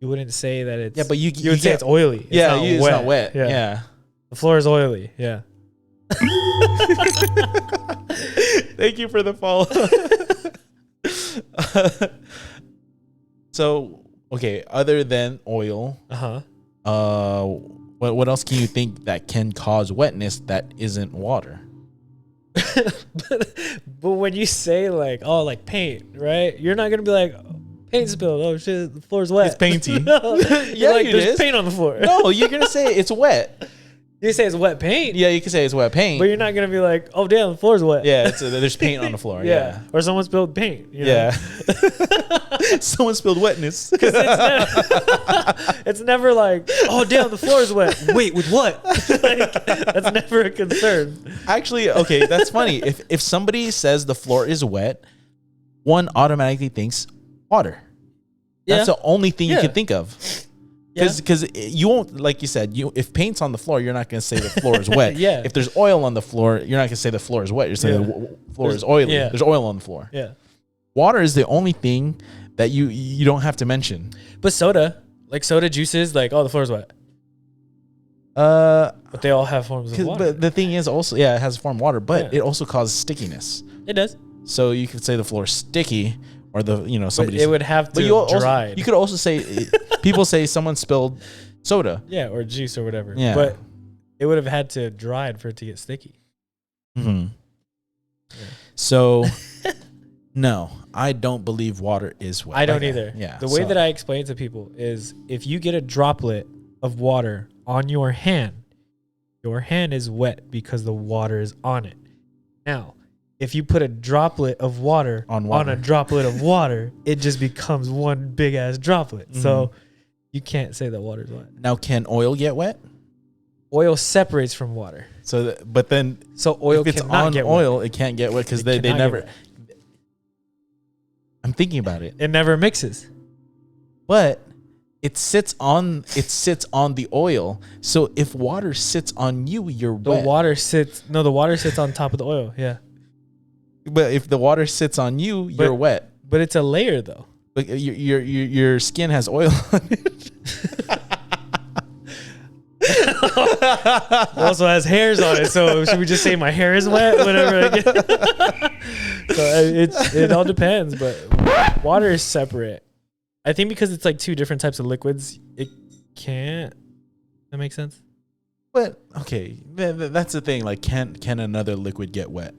you wouldn't say that it's... Yeah, but you would say it's oily. It's not wet. Yeah. The floor is oily. Yeah. Thank you for the follow. So, okay, other than oil, what else can you think that can cause wetness that isn't water? but when you say like paint, right? You're not gonna be like, paint spilled. Oh shit, the floor's wet. It's painty. No, Yeah, like, it there's is. paint on the floor. No, you're gonna say it's wet. You say it's wet paint. Yeah, you can say it's wet paint. But you're not gonna be like, oh damn, the floor's wet. Yeah, there's paint on the floor. Yeah. Or someone spilled paint. You know? Yeah. Someone spilled wetness. It's never like, oh damn, the floor is wet. Wait, with what? Like, that's never a concern. Actually, okay, that's funny. If somebody says the floor is wet, one automatically thinks water. That's the only thing you can think of. Because you won't, like you said, if paint's on the floor, you're not going to say the floor is wet. Yeah. If there's oil on the floor, you're not going to say the floor is wet. You're saying the floor is oily. Yeah. There's oil on the floor. Yeah. Water is the only thing that you don't have to mention. But soda juices, like, oh, the floor is wet. But they all have forms of water. But the thing is also, it has a form of water, but it also causes stickiness. It does. So you could say the floor is sticky, or somebody. It would have to dry. You could also say, people say someone spilled soda. Yeah, or juice or whatever. Yeah. But it would have had to dry for it to get sticky. Mm-hmm. Yeah. So, no, I don't believe water is wet. I don't either. Yeah. The way that I explain to people is if you get a droplet of water on your hand is wet because the water is on it. Now, if you put a droplet of water on a droplet of water, it just becomes one big ass droplet. Mm-hmm. So you can't say that water's wet. Now, can oil get wet? Oil separates from water. So oil if it's cannot on get oil, wet. it can't get wet because they never. I'm thinking about it. It never mixes. But it sits on the oil. So if water sits on you, you're wet. The water sits on top of the oil. Yeah. But if the water sits on you, you're wet. But it's a layer though. But your skin has oil on it. It also has hairs on it. So should we just say my hair is wet? Whatever. So it all depends. But water is separate. I think because it's like two different types of liquids, it can't. That makes sense. But okay, that's the thing. Like, can another liquid get wet?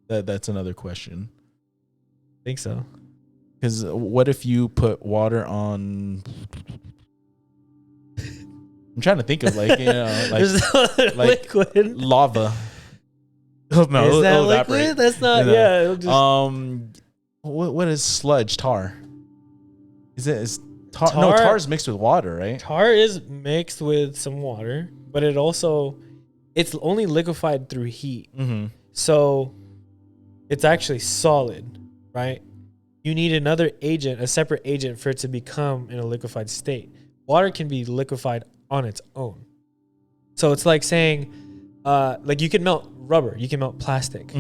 That's another question. I think so. Because what if you put water on? I'm trying to think of like liquid lava. Oh, no, is that it'll liquid? evaporate. That's not. Yeah. It'll just, what is sludge? Tar. Is tar? No, tar is mixed with water, right? Tar is mixed with some water, but it's only liquefied through heat. Mm-hmm. So it's actually solid, right? You need another agent, a separate agent, for it to become in a liquefied state. water can be liquefied on its own. So it's like saying, like you can melt rubber, you can melt plastic,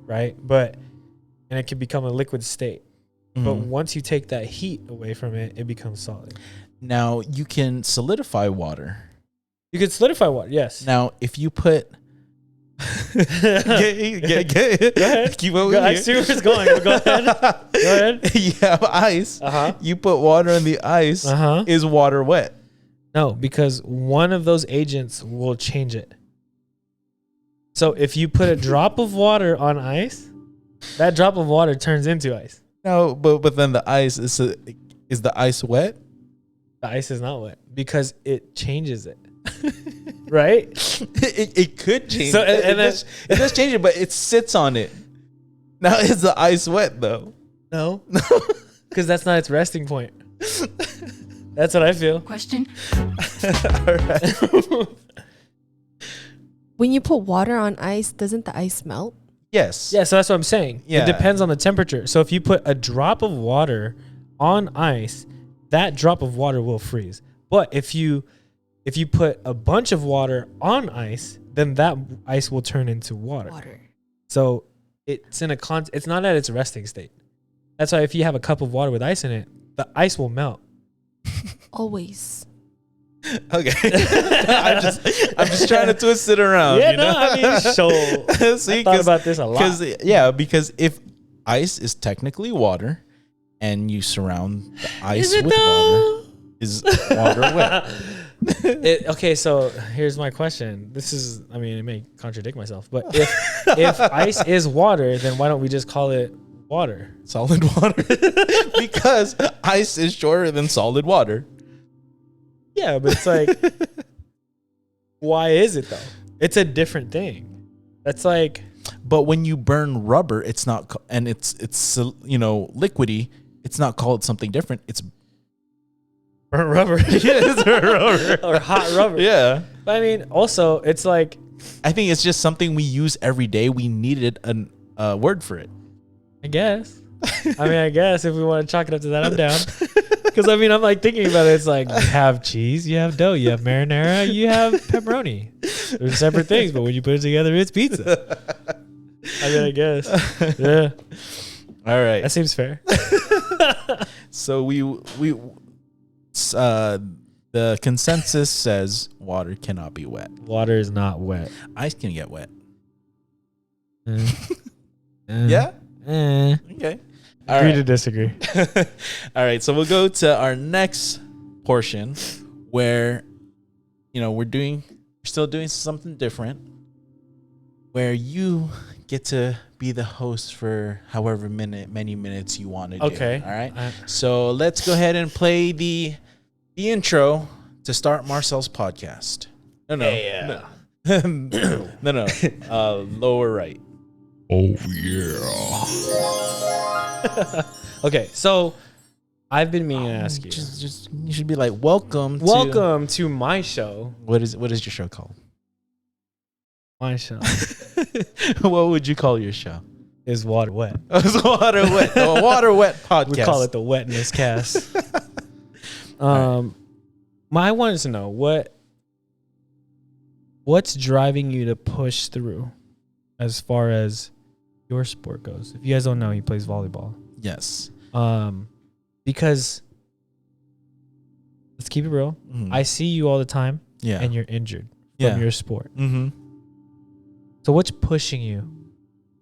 right? And it can become a liquid state. But once you take that heat away from it, it becomes solid. Now you can solidify water. You can solidify water, yes. Now, if you put Go ahead. Keep over I here. see where it's going. Go ahead. Go ahead. You have ice. Uh-huh. You put water on the ice. Uh-huh. Is water wet? No, because one of those agents will change it. So if you put a drop of water on ice, that drop of water turns into ice. No, but then the ice is the ice wet? The ice is not wet because it changes it. Right? It could change. So, it, and it does change it, but it sits on it. Now is the ice wet though? No. Because that's not its resting point. That's what I feel. Question. All right. When you put water on ice, doesn't the ice melt? Yes. Yeah, so that's what I'm saying. Yeah. It depends on the temperature. So if you put a drop of water on ice, that drop of water will freeze. But if you put a bunch of water on ice, then that ice will turn into water. So it's it's not at its resting state. That's why if you have a cup of water with ice in it, the ice will melt. Always. Okay. I'm just trying to twist it around. Yeah, you know? no, I mean, so See, I thought about this a lot. Because if ice is technically water, and you surround the ice Is it with though? water, is water wet? Okay, so here's my question. I mean, it may contradict myself, but if ice is water, then why don't we just call it water? Solid water. Because ice is shorter than solid water. Yeah, but it's like, why is it though? It's a different thing. That's like, But when you burn rubber, it's not, and it's liquidy. It's not called something different. It's burnt rubber. it's rubber Or hot rubber. Yeah. But I mean, also, it's like, I think it's just something we use every day. We needed a word for it. I guess. I guess if we want to chalk it up to that, I'm down. Because I mean, I'm like thinking about it. It's like you have cheese, you have dough, you have marinara, you have pepperoni. They're separate things, but when you put it together, it's pizza. I mean, I guess. Yeah. All right. That seems fair. So the consensus says water cannot be wet. Water is not wet. Ice can get wet. Yeah. Yeah. Okay. All Agree right. to disagree. All right. So we'll go to our next portion where, we're still doing something different, where you get to be the host for however many minutes you want to do. Okay. All right. So let's go ahead and play the intro to start Marcel's podcast. No. Yeah. No. Lower right. Oh, yeah. Okay, so I've been meaning to ask you. Just you should be like, welcome to my show. What is your show called? My show What would you call your show? is Water Wet. It's Water Wet. The Water Wet podcast. We call it the Wetness Cast. I wanted to know what's driving you to push through as far as your sport goes. If you guys don't know, he plays volleyball. Yes. Because let's keep it real. Mm-hmm. I see you all the time, Yeah. and you're injured from your sport. Mm-hmm. So what's pushing you?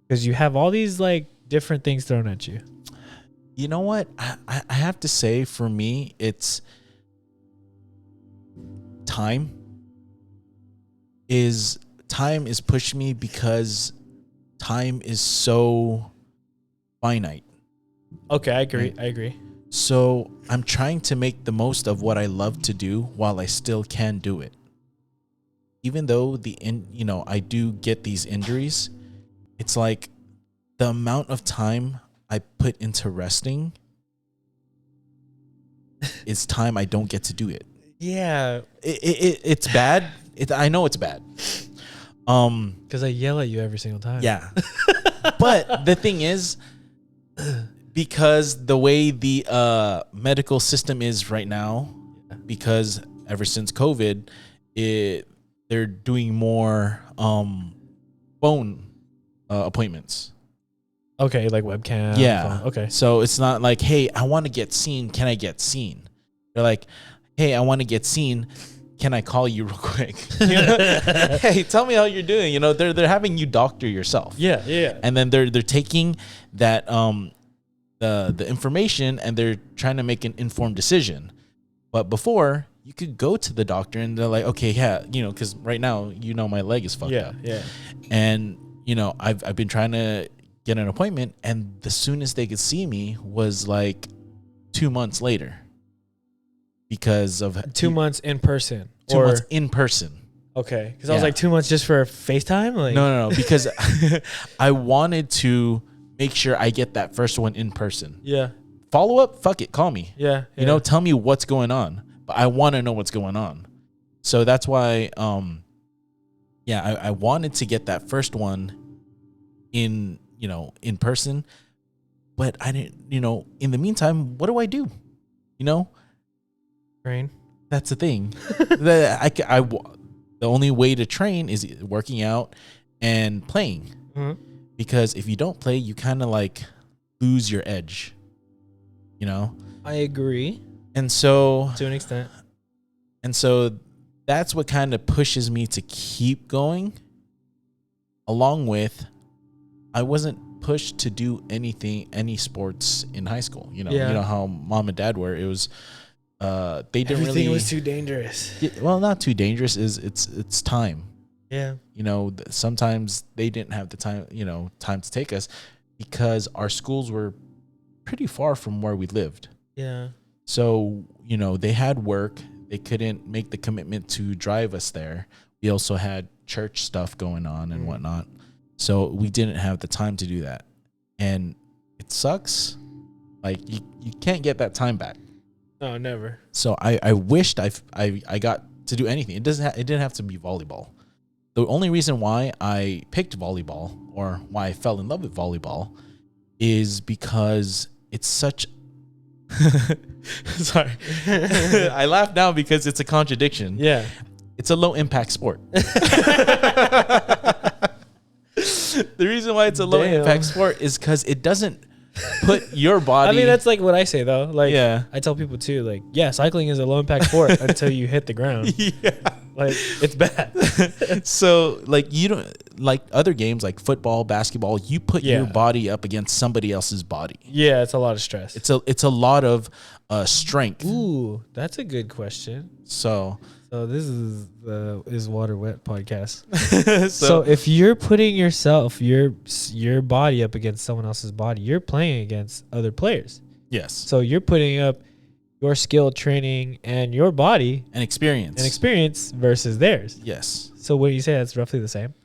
Because you have all these like different things thrown at you. You know what? I have to say, for me, it's time is pushing me because time is so finite. Okay, I agree. Right. I agree. So I'm trying to make the most of what I love to do while I still can do it. Even though I do get these injuries, it's like the amount of time I put into resting is time I don't get to do it. Yeah, It's bad. I know it's bad. because I yell at you every single time. Yeah. But the thing is, because the way the medical system is right now, because ever since COVID, they're doing more phone appointments. Okay, like webcam. Yeah. Phone. Okay. So it's not like, hey, I want to get seen. Can I get seen? They're like, hey, I want to get seen. Can I call you real quick? Hey, tell me how you're doing. They're having you doctor yourself. Yeah. And then they're taking that the information and they're trying to make an informed decision. But before, you could go to the doctor and they're like, okay, yeah, because right now, my leg is fucked up. Yeah. And I've been trying to get an appointment, and the soonest they could see me was like 2 months later because of 2 months in person. 2 months in person. Okay, because I was like 2 months just for FaceTime. Like No, because I wanted to make sure I get that first one in person. Yeah. Follow up, fuck it, call me. Yeah. Tell me what's going on. But I want to know what's going on. So that's why, I wanted to get that first one in person. But I didn't, in the meantime, what do I do? Train. That's the thing. The only way to train is working out and playing. Mm-hmm. Because if you don't play, you kind of like lose your edge. I agree. And so to an extent. And so that's what kind of pushes me to keep going. Along with, I wasn't pushed to do any sports in high school. You know how mom and dad were. It was they didn't Everything really was too dangerous. Well, not too dangerous. It's time. Yeah. Sometimes they didn't have the time. Time to take us because our schools were pretty far from where we lived. Yeah. So, they had work. They couldn't make the commitment to drive us there. We also had church stuff going on and whatnot. So we didn't have the time to do that. And it sucks. Like you can't get that time back. No, never. So I wished I got to do anything. It didn't have to be volleyball. The only reason why I picked volleyball or why I fell in love with volleyball is because it's such sorry. I laugh now because it's a contradiction. Yeah. It's a low impact sport. The reason why it's a low impact sport is because it doesn't put your body. I mean, that's like what I say though. Like, yeah. I tell people too, like, yeah, cycling is a low impact sport until you hit the ground. Yeah. Like, it's bad. So, like, you don't like other games like football, basketball. You put your body up against somebody else's body. Yeah, it's a lot of stress. It's a lot of strength. Ooh, that's a good question. So this is the Is Water Wet podcast. So if you're putting your body up against someone else's body, you're playing against other players. Yes. So you're putting up your skill training and your body and experience versus theirs. Yes. So what do you say? That's roughly the same?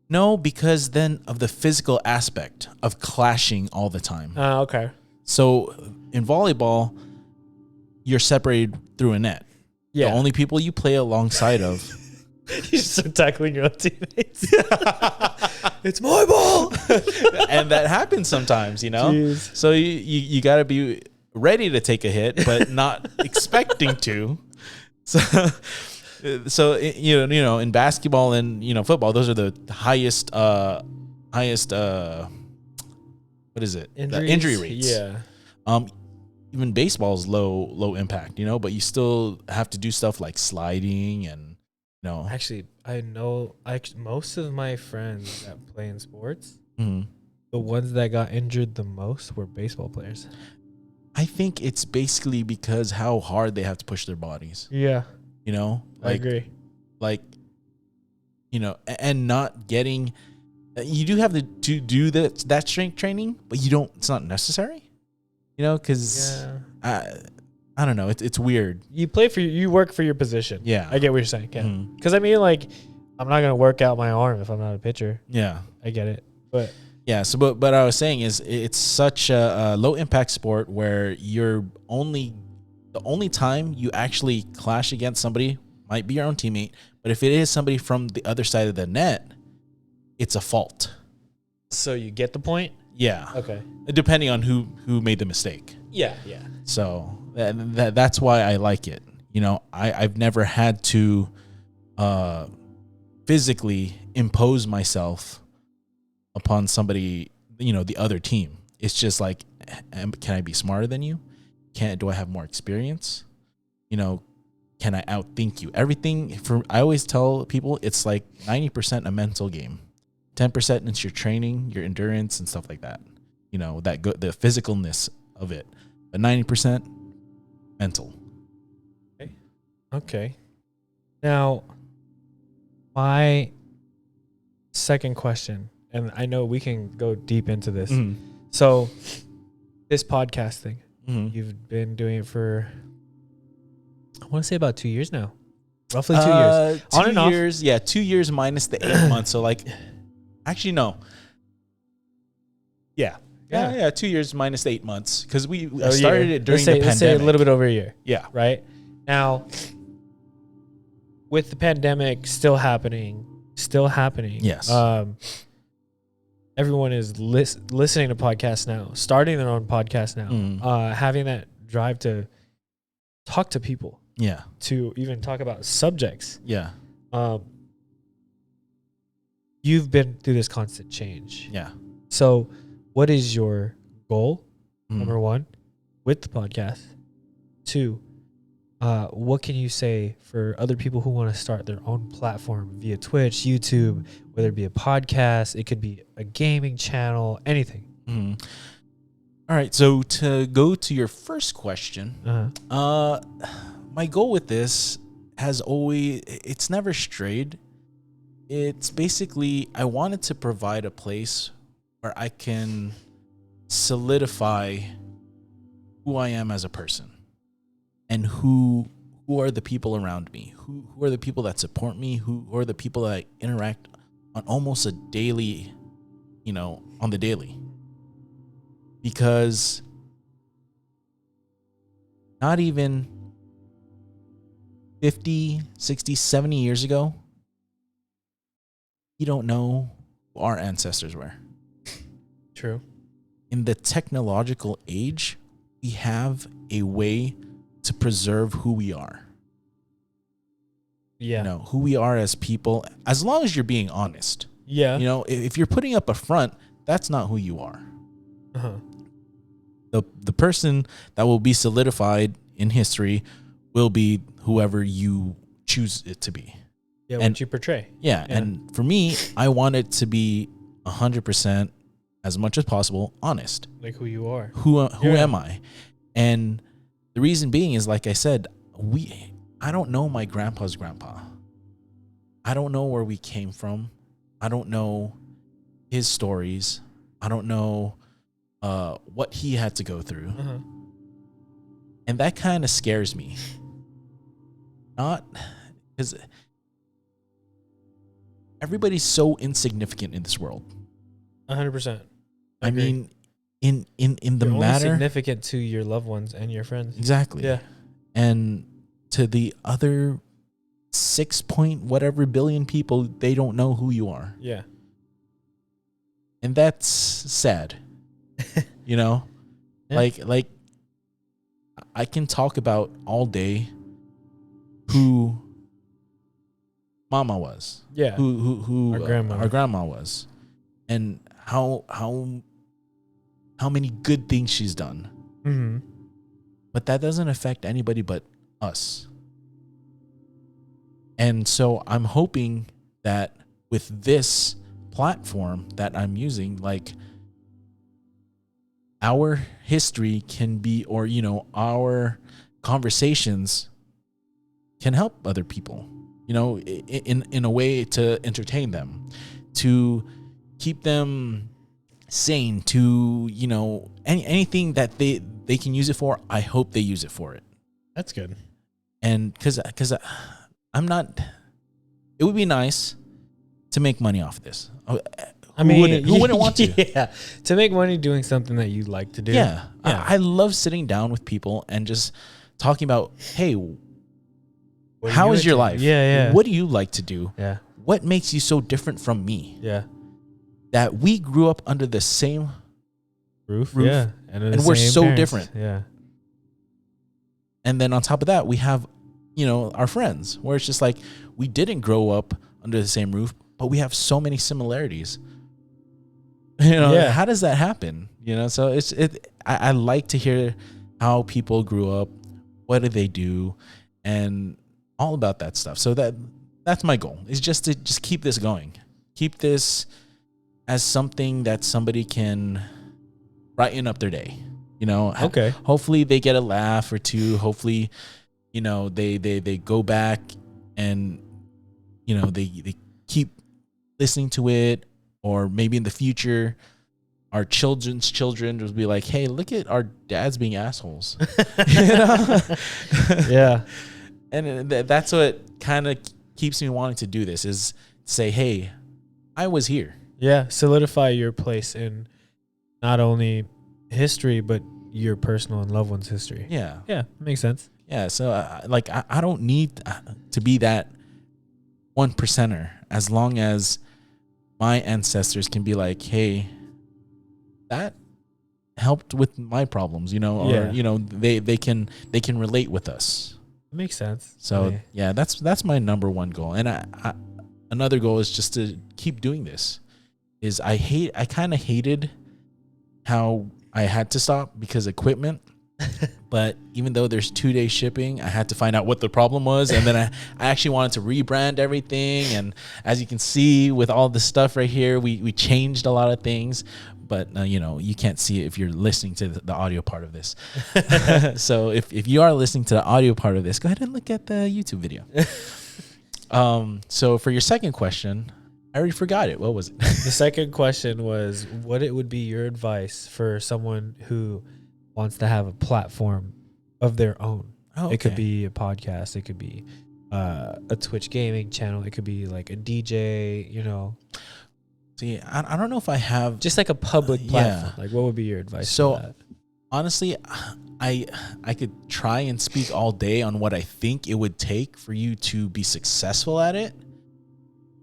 No, because then of the physical aspect of clashing all the time. Okay. So in volleyball, you're separated through a net. Yeah. The only people you play alongside of. You start tackling your own teammates. It's my ball. And that happens sometimes, Jeez. So you got to be ready to take a hit, but not expecting to. So in basketball and football, those are the highest what is it? The injury rates. Yeah. Even baseball is low impact, but you still have to do stuff like sliding and Actually, I know most of my friends that play in sports, mm-hmm. the ones that got injured the most were baseball players. I think it's basically because how hard they have to push their bodies. Yeah. I agree. Like, and not getting, you do have to do that strength training, but it's not necessary, because I don't know. It's weird. You work for your position. Yeah. I get what you're saying. Yeah. Mm-hmm. Cause I mean, like, I'm not going to work out my arm if I'm not a pitcher. Yeah. I get it. But yeah. So, but I was saying is it's such a low impact sport where the only time you actually clash against somebody might be your own teammate. But if it is somebody from the other side of the net, it's a fault. So you get the point? Yeah. Okay. Depending on who made the mistake. Yeah. Yeah. So That's why I like it. You know, I've never had to physically impose myself upon somebody, you know, the other team. It's just like, can I be smarter than you? Do I have more experience? You know, can I outthink you? Everything I always tell people, it's like 90% a mental game. 10% is your training, your endurance and stuff like that. You know, the physicalness of it. But 90% mental. Okay. Now, my second question, and I know we can go deep into this. Mm-hmm. So, this podcast thing, Mm-hmm. you've been doing it for, I want to say about 2 years now. Roughly 2 years. 2 On and off. years. Yeah, 2 years minus the 8 months. So like, actually, no. Yeah. 2 years minus the 8 months. Because we started it during the pandemic. Let's say a little bit over a year. Yeah. Right? Now, with the pandemic still happening. Yes. Everyone is listening to podcasts now, starting their own podcast now, having that drive to talk to people. Yeah. To even talk about subjects. Yeah. You've been through this constant change. Yeah. So what is your goal, Mm. number one, with the podcast? Two, what can you say for other people who want to start their own platform via Twitch, YouTube, whether it be a podcast, it could be a gaming channel, anything? Mm. All right. So to go to your first question, my goal with this has always, it's never strayed. It's basically, I wanted to provide a place where I can solidify who I am as a person and who are the people around me, who are the people that support me, who are the people that I interact on almost a daily, you know, on the daily. Because not even 50, 60, 70 years ago, you don't know who our ancestors were. True. In the technological age, we have a way to preserve who we are. Yeah. You know, who we are as people, as long as you're being honest. Yeah. You know, if you're putting up a front, that's not who you are. Uh-huh. The person that will be solidified in history will be whoever you choose it to be. Yeah, and what you portray. Yeah, and for me, I want it to be 100%, as much as possible, honest. Like who you are. Who am I? And the reason being is, like I said, I don't know my grandpa's grandpa. I don't know where we came from. I don't know his stories. I don't know what he had to go through. Uh-huh. And that kind of scares me. Not because everybody's so insignificant in this world. 100%. I mean, in the You're only matter, significant to your loved ones and your friends. exactly. Yeah. And to the other 6 point whatever billion people, they don't know who you are. Yeah. And that's sad. You know? Yeah. Like I can talk about all day who mama was. Yeah. Who Our grandma was. And how many good things she's done. Mm-hmm. But that doesn't affect anybody but us. And so I'm hoping that with this platform that I'm using, like, our history can be, or, you know, our conversations can help other people, you know, in a way to entertain them, to keep them sane, to, you know, anything that they can use it for. I hope they use it for it. That's good. And because I'm not, it would be nice to make money off of this. Who wouldn't want to? Yeah, to make money doing something that you like to do. Yeah. I love sitting down with people and just talking about, hey, how is your life? Yeah. What do you like to do? Yeah. What makes you so different from me? Yeah. That we grew up under the same Roof. Roof. Yeah. and we're so different. Yeah. And then on top of that, we have, our friends, where it's just like we didn't grow up under the same roof, but we have so many similarities. How does that happen? So I like to hear how people grew up, what did they do, and all about that stuff. So that's my goal, is just to keep this going. Keep this as something that somebody can brighten up their day. Okay. Hopefully they get a laugh or two. Hopefully, they go back and, they keep listening to it, or maybe in the future, our children's children will be like, hey, look at our dads being assholes. Yeah. And that's what kind of keeps me wanting to do this, is say, hey, I was here. Yeah. Solidify your place in not only history, but your personal and loved ones' history. Yeah. Yeah. Makes sense. Yeah. So I don't need to be that 1%er, as long as my ancestors can be like, hey, that helped with my problems, or they can relate with us. It makes sense. So yeah, that's my number one goal. And I another goal is just to keep doing this. Is I kind of hated how I had to stop because equipment. But even though there's 2-day shipping, I had to find out what the problem was, and then I actually wanted to rebrand everything. And as you can see with all this stuff right here, we changed a lot of things. But you can't see it if you're listening to the audio part of this. So if you are listening to the audio part of this, go ahead and look at the YouTube video. So for your second question, I already forgot it. What was it? The second question was, what it would be your advice for someone who wants to have a platform of their own. Oh, It could be a podcast. It could be a Twitch gaming channel. It could be like a DJ, See, I don't know if I have just like a public platform. Yeah. Like, what would be your advice? So for that? honestly, I could try and speak all day on what I think it would take for you to be successful at it.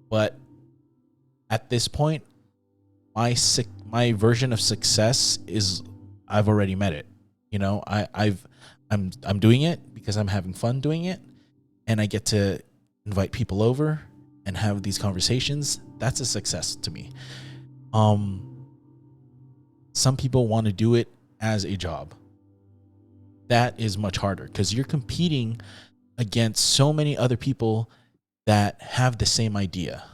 But at this point, my version of success is I've already met it. I'm doing it because I'm having fun doing it, and I get to invite people over and have these conversations. That's a success to me. Some people want to do it as a job. That is much harder because you're competing against so many other people that have the same idea.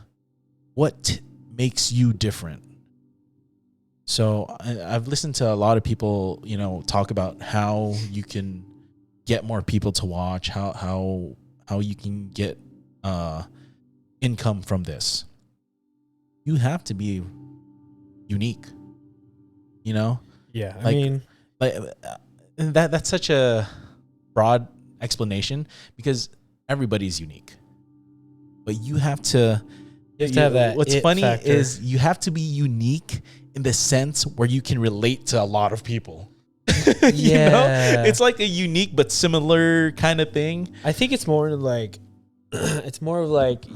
What makes you different? So I've listened to a lot of people, talk about how you can get more people to watch, how you can get income from this. You have to be unique, Yeah, I mean, that's such a broad explanation because everybody's unique, but you have to. You have to have that. What's funny factor. is you have to be unique in the sense where you can relate to a lot of people. Yeah. It's like a unique but similar kind of thing. I think it's more like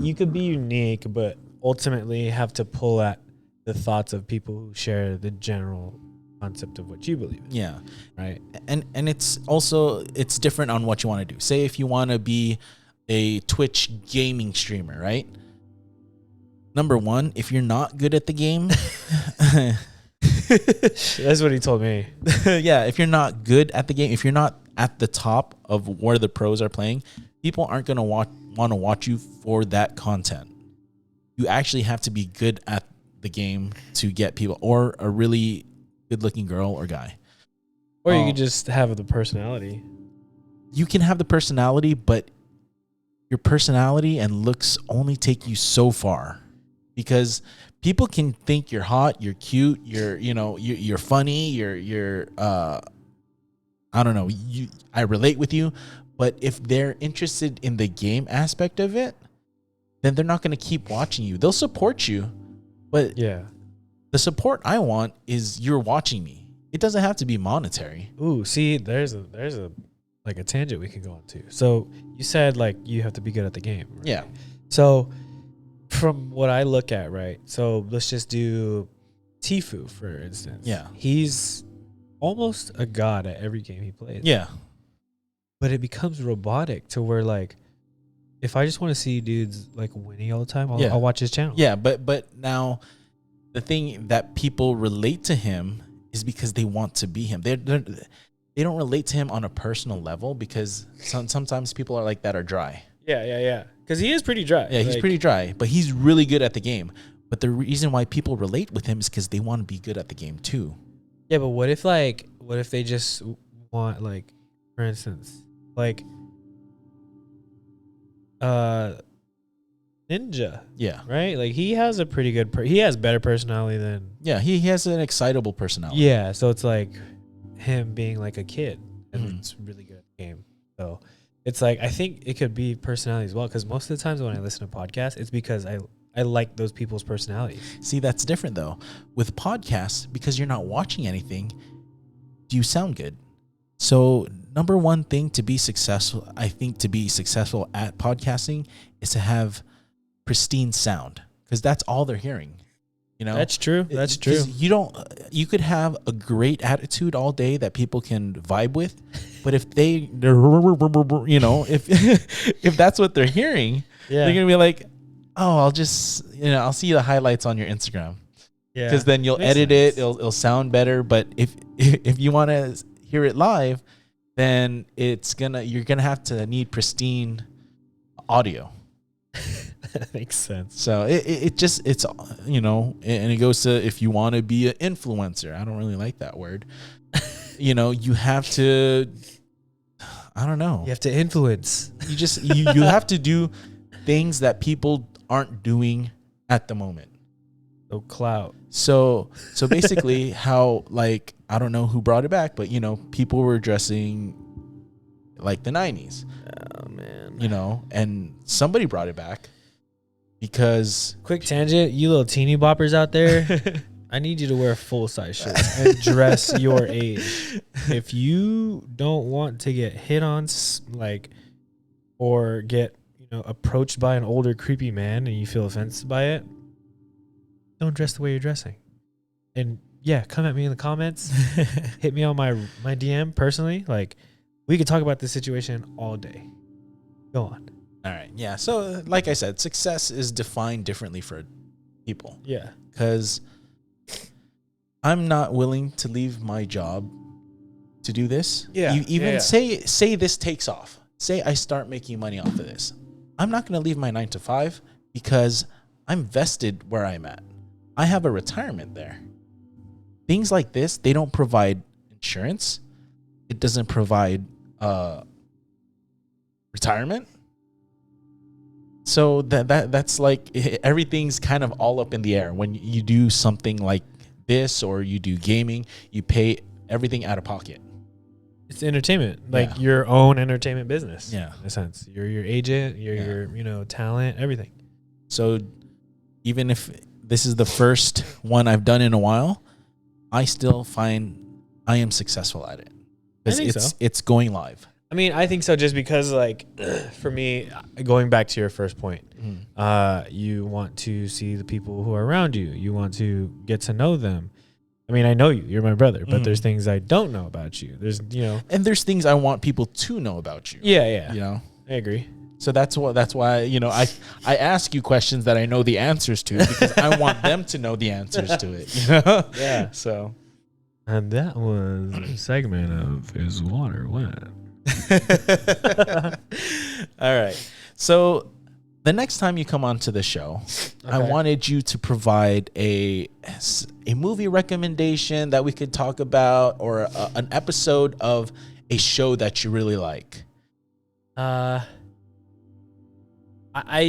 you could be unique, but ultimately have to pull at the thoughts of people who share the general concept of what you believe in. Yeah. Right. And it's different on what you want to do. Say if you want to be a Twitch gaming streamer, right? Number one, if you're not good at the game, That's what he told me. yeah, if you're not good at the game, if you're not at the top of where the pros are playing, people aren't going to want to watch you for that content. You actually have to be good at the game to get people, or a really good-looking girl or guy. Or you could just have the personality. You can have the personality, but your personality and looks only take you so far. Because people can think you're hot, you're cute, you're funny, you're I don't know, I relate with you, but if they're interested in the game aspect of it, then they're not going to keep watching you. They'll support you, but Yeah. the support I want is you're watching me. It doesn't have to be monetary. Ooh, see, there's a like a tangent we can go on to. So you said like you have to be good at the game. Right? Yeah. So from what I look at, right? So let's just do Tfue, for instance. Yeah. He's almost a god at every game he plays. Yeah. but it becomes robotic to where like, if I just want to see dudes like winning all the time, I'll watch his channel. Yeah, but now the thing that people relate to him is because they want to be him. They don't relate to him on a personal level because sometimes people are like that are dry. Yeah. Because he is pretty dry. Yeah, he's pretty dry, but he's really good at the game. But the reason why people relate with him is because they want to be good at the game too. Yeah, but what if they just want, like, for instance, like Ninja. Yeah. Right? Like, he has a pretty good he has better personality than... Yeah, he has an excitable personality. Yeah, so it's like him being like a kid and it's really good at the game. So it's like, I think it could be personality as well, because most of the times when I listen to podcasts, it's because I like those people's personalities. See, that's different though. With podcasts, because you're not watching anything, do you sound good? So number one thing to be successful, I think, to be successful at podcasting is to have pristine sound, because that's all they're hearing. You know, that's true. That's true. You could have a great attitude all day that people can vibe with, but if if that's what they're hearing, they're gonna be like, oh, I'll see the highlights on your Instagram. Yeah, because then you'll edit it. It'll sound better. But if you want to hear it live, then you're gonna have to need pristine audio. That makes sense. So it's and it goes to, if you want to be an influencer, I don't really like that word. You have to, I don't know. You have to influence. You have to do things that people aren't doing at the moment. So clout. So basically how, like, I don't know who brought it back, but people were dressing like the 90s. Oh man. And somebody brought it back because, quick tangent, you little teeny boppers out there, I need you to wear full size shirts and dress your age. If you don't want to get hit on, like, or get approached by an older creepy man and you feel offended by it, don't dress the way you're dressing. And yeah, come at me in the comments. Hit me on my DM personally. Like, we could talk about this situation all day. Go on. All right. Yeah. So like I said, success is defined differently for people. Yeah. Because I'm not willing to leave my job to do this. Yeah. Say this takes off. Say I start making money off of this. I'm not going to leave my 9 to 5 because I'm vested where I'm at. I have a retirement there. Things like this, they don't provide insurance. It doesn't provide retirement. So that's like, everything's kind of all up in the air. When you do something like this or you do gaming, you pay everything out of pocket. It's entertainment, like your own entertainment business. Yeah, in a sense, you're your agent, you're your talent, everything. So even if this is the first one I've done in a while, I still find I am successul at it. Because it's going live. I mean, I think so, just because, like, for me, going back to your first point, you want to see the people who are around you. You want to get to know them. I mean, I know you. You're my brother, but there's things I don't know about you. There's, and there's things I want people to know about you. Yeah. I agree. So that's why I ask you questions that I know the answers to, because I want them to know the answers to it. Yeah. So. And that was a segment of Is Water Wet? All right. So the next time you come onto the show, I wanted you to provide a movie recommendation that we could talk about, or an episode of a show that you really like. I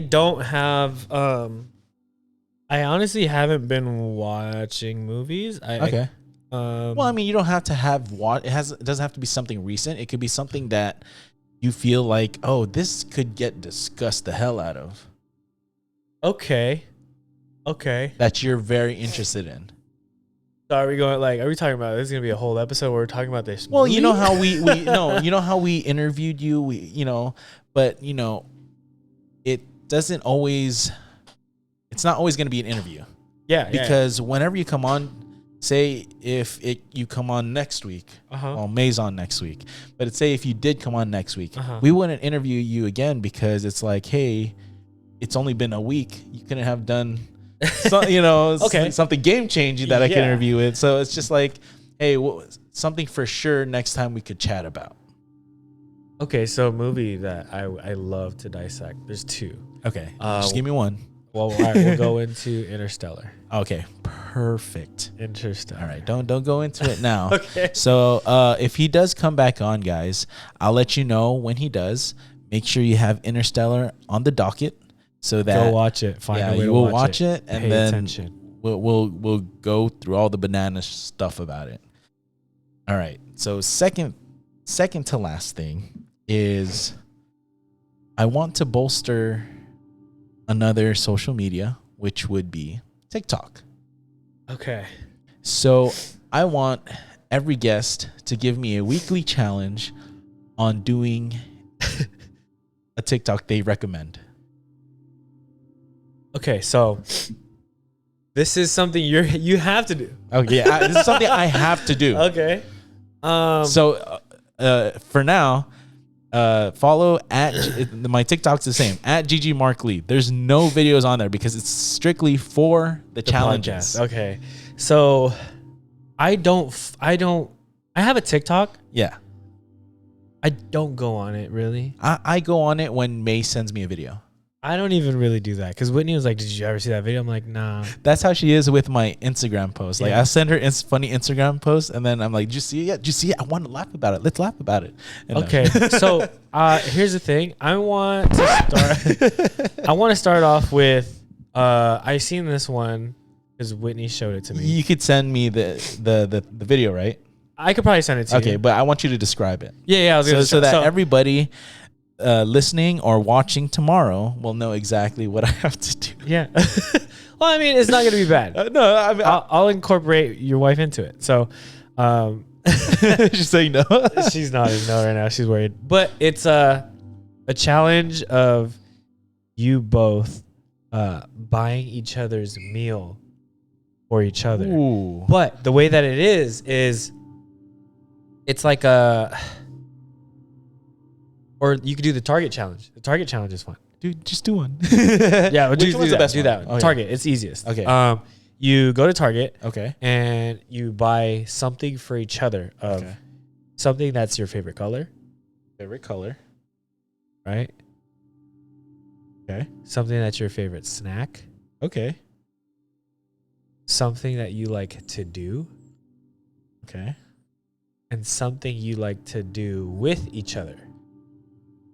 don't have. I honestly haven't been watching movies. Okay. Well, I mean, you don't have to have it doesn't have to be something recent. It could be something that you feel like, oh, this could get discussed the hell out of. Okay. That you're very interested in. So are we talking about, this is gonna be a whole episode where we're talking about this? Well, movie? you know how you know how we interviewed you, but it doesn't always. It's not always going to be an interview. Yeah. Because whenever you come on, say if you come on next week, well, May's on next week, but say if you did come on next week, we wouldn't interview you again because it's like, hey, it's only been a week. You couldn't have done, something game changing that I can interview with. So it's just like, hey, something for sure next time we could chat about. Okay, so a movie that I love to dissect. There's two. Okay, just give me one. Well, all right, we'll go into Interstellar. Okay, perfect. Interstellar. All right, don't go into it now. Okay. So if he does come back on, guys, I'll let you know when he does. Make sure you have Interstellar on the docket so that go watch it. Find a way to watch it, and pay then attention. we'll go through all the banana stuff about it. All right. So second to last thing is I want to bolster another social media, which would be TikTok. Okay. So I want every guest to give me a weekly challenge on doing a TikTok they recommend. Okay, so this is something you have to do. Okay, this is something I have to do. Okay. So for now, follow my TikTok's the same at ggMarcLee. There's no videos on there because it's strictly for the challenges. Podcast. Okay, so I have a TikTok. Yeah, I don't go on it really. I go on it when May sends me a video. I don't even really do that because Whitney was like, "Did you ever see that video?" I'm like, "Nah." That's how she is with my Instagram posts. Like I send her funny Instagram posts, and then I'm like, "Did you see it yet? Did you see it? I want to laugh about it. Let's laugh about it." And okay, so here's the thing. I want to start off with. I seen this one because Whitney showed it to me. You could send me the video, right? I could probably send it to you. Okay, but I want you to describe it. Yeah. I was gonna so that everybody listening or watching tomorrow will know exactly what I have to do. Yeah. Well, I mean, it's not going to be bad. No, I mean, I'll incorporate your wife into it. So, she's saying no. She's nodding no right now. She's worried. But it's a challenge of you both buying each other's meal for each other. Ooh. But the way that it is it's like or you could do the Target challenge. The Target challenge is fun. Dude, just do one. Yeah, we'll do the best that one. Okay. Target, it's easiest. Okay. You go to Target. Okay. And you buy something for each other of something that's your favorite color. Favorite color. Right? Okay. Something that's your favorite snack. Okay. Something that you like to do. Okay. And something you like to do with each other.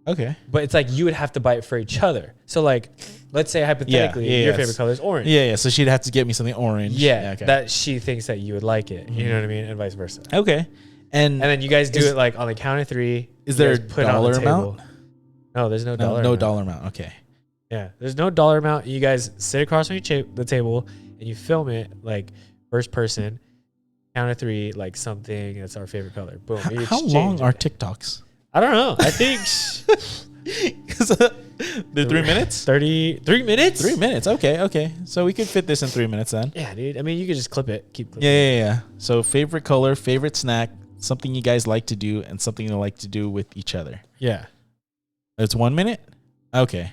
Okay. But it's like you would have to buy it for each other. So like, let's say hypothetically, your favorite color is orange. Yeah. So she'd have to get me something orange. Yeah. Okay. That she thinks that you would like it. You know what I mean? And vice versa. Okay. And then you guys do it like on the count of three. Is there a dollar amount? No, there's no dollar. No dollar amount. Okay. Yeah. There's no dollar amount. You guys sit across from the table and you film it like first person, count of three, like something that's our favorite color. Boom. How long are TikToks? I don't know. I think they're 3 minutes. 33 minutes. 3 minutes. Okay. So we could fit this in 3 minutes then. Yeah, dude. I mean, you could just clip it. Keep clipping. Yeah. So favorite color, favorite snack, something you guys like to do, and something you like to do with each other. Yeah. It's 1 minute. Okay.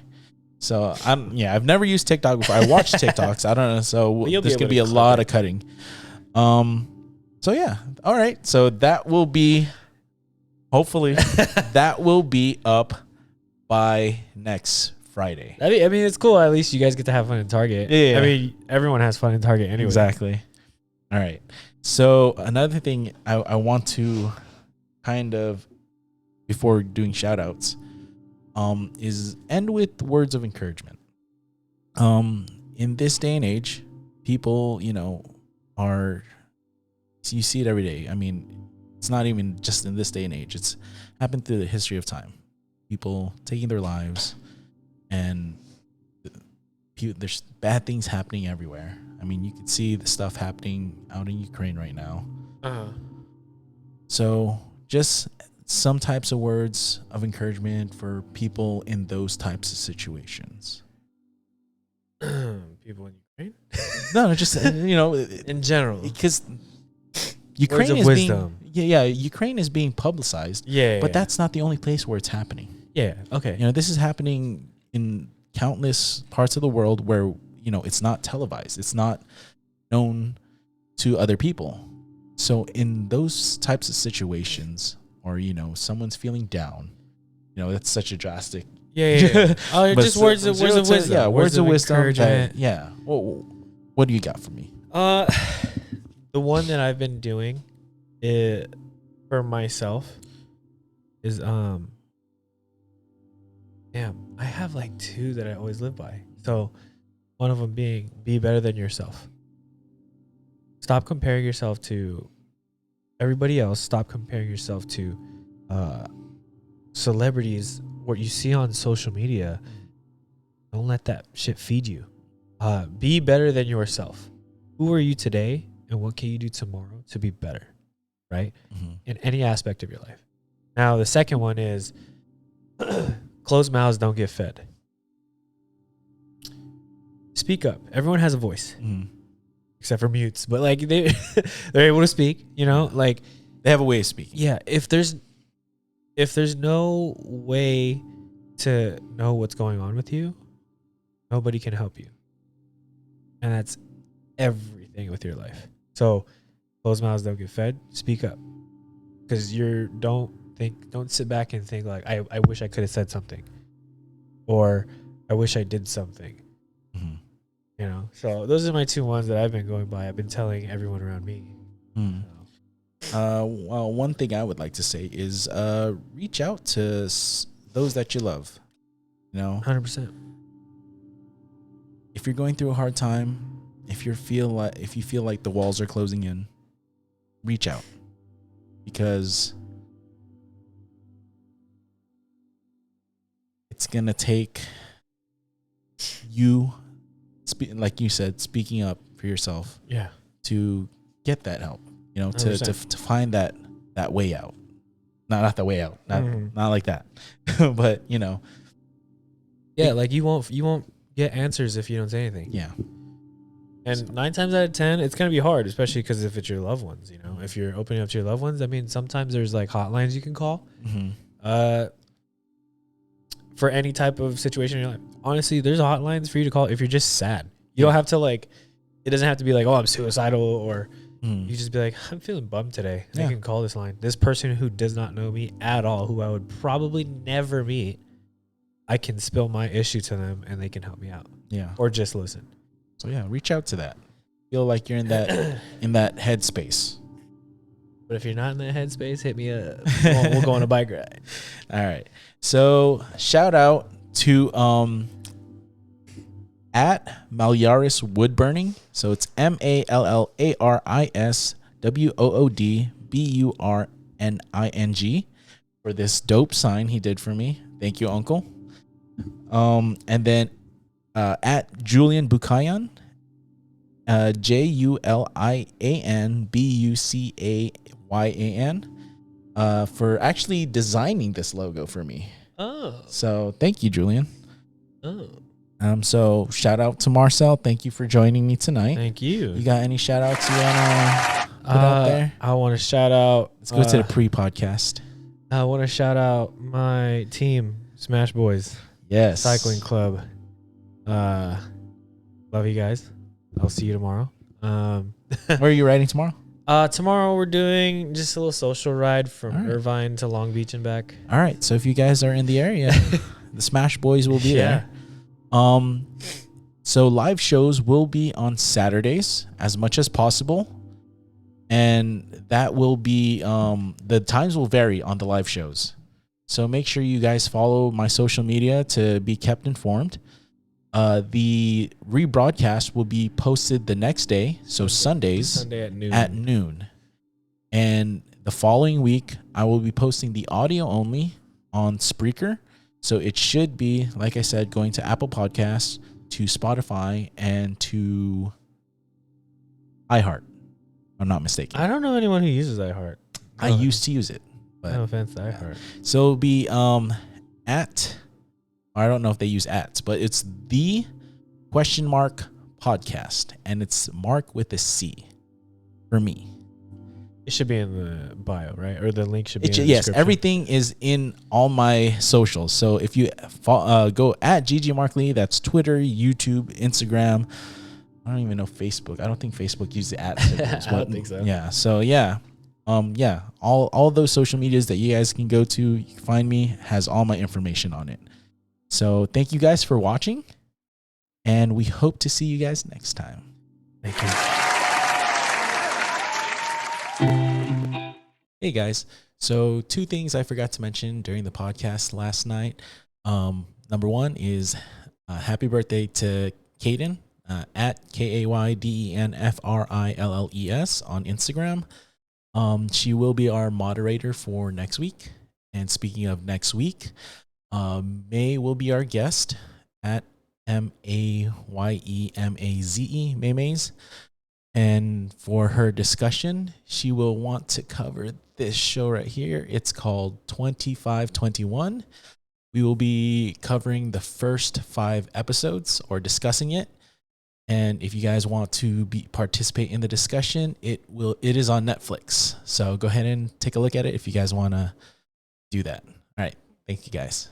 So I've never used TikTok before. I watch TikToks. I don't know. So there's gonna be a lot of cutting. So yeah. All right. So that will be. Hopefully, that will be up by next Friday. I mean, it's cool. At least you guys get to have fun in Target. Yeah. I mean, everyone has fun in Target anyway. Exactly. All right. So another thing I want to kind of, before doing shout outs, is end with words of encouragement. In this day and age, people, you see it every day. I mean, it's not even just in this day and age. It's happened through the history of time. People taking their lives, and there's bad things happening everywhere. I mean, you can see the stuff happening out in Ukraine right now. So just some types of words of encouragement for people in those types of situations. people in Ukraine? No, just In general. because Words Ukraine of is wisdom. Ukraine is being publicized. Yeah. But that's not the only place where it's happening. Yeah. Okay. This is happening in countless parts of the world where, it's not televised. It's not known to other people. So in those types of situations, or, someone's feeling down, that's such a drastic. Yeah. Oh, But just words of wisdom. Yeah, words of wisdom. encouragement. Well, what do you got for me? The one that I've been doing for myself is I have like two that I always live by. So one of them being be better than yourself. Stop comparing yourself to everybody else. Stop comparing yourself to celebrities, what you see on social media. Don't let that shit feed you. Be better than yourself. Who are you today, and what can you do tomorrow to be better, right? Mm-hmm. In any aspect of your life. Now, the second one is closed mouths don't get fed. Speak up. Everyone has a voice, except for mutes. But like they're able to speak. Like They have a way of speaking. yeah. If there's no way to know what's going on with you, nobody can help you, and that's everything with your life. So closed mouths don't get fed. Speak up, because don't sit back and think like I wish I could have said something, or I wish I did something. Mm-hmm. So those are my two ones that I've been going by. I've been telling everyone around me. Well, one thing I would like to say is reach out to those that you love. 100%. If you're going through a hard time, if you feel like the walls are closing in, reach out, because it's gonna take you, like you said, speaking up for yourself. Yeah. To get that help, to 100%. find that way out. Not the way out. Not like that. But Yeah, like you won't get answers if you don't say anything. yeah. And 9 times out of 10, it's gonna be hard, especially because if it's your loved ones. If you're opening up to your loved ones, I mean, sometimes there's like hotlines you can call. For any type of situation in your life. Honestly, there's hotlines for you to call if you're just sad. You don't have to it doesn't have to be like, oh, I'm suicidal, or you just be like, I'm feeling bummed today. Yeah. I can call this line. This person who does not know me at all, who I would probably never meet, I can spill my issue to them and they can help me out. Yeah. Or just listen. So yeah, reach out to that. Feel like you're in that headspace. But if you're not in that headspace, hit me up. We'll go on a bike ride. All right. So shout out to at Malyaris Wood Burning. So it's MALLARISWOODBURNING for this dope sign he did for me. Thank you, Uncle. And then at Julian Bukayan, JULIANBUCAYAN, for actually designing this logo for me. Oh. So thank you, Julian. Oh. So shout out to Marcel. Thank you for joining me tonight. Thank you. You got any shout outs you want to put out there? I want to shout out. Let's go to the pre-podcast. I want to shout out my team, Smash Boys. Yes. Cycling Club. Love you guys. I'll see you tomorrow. Where are you riding tomorrow? Tomorrow we're doing just a little social ride from Irvine to Long Beach and back. All right. So if you guys are in the area, the Smash Boys will be there. So live shows will be on Saturdays as much as possible. And that will be, the times will vary on the live shows. So make sure you guys follow my social media to be kept informed. The rebroadcast will be posted the next day. So Sunday at noon. And the following week, I will be posting the audio only on Spreaker. So it should be, like I said, going to Apple Podcasts, to Spotify, and to iHeart. I'm not mistaken. I don't know anyone who uses iHeart. I used to use it. But no offense to iHeart. So it'll be at, I don't know if they use ats, but it's the Question Marc Podcast, and it's Marc with a C for me. It should be in the bio, right? Or the link should be in the Yes, description. everything is in all my socials. So if you go at ggMarcLee, that's Twitter, YouTube, Instagram. I don't even know Facebook. I don't think Facebook uses the at symbols. I don't think so. Yeah. So yeah. All those social medias that you guys can go to, you can find me, has all my information on it. So thank you guys for watching, and we hope to see you guys next time. Thank you. Hey guys, so 2 things I forgot to mention during the podcast last night. Number 1 is happy birthday to Kaden at KAYDENFRILLES on Instagram. She will be our moderator for next week. And speaking of next week, May will be our guest at MAYEMAZE, Maymaze. And for her discussion, she will want to cover this show right here. It's called 2521. We will be covering the first 5 episodes or discussing it. And if you guys want to participate in the discussion, it is on Netflix. So go ahead and take a look at it if you guys want to do that. All right. Thank you guys.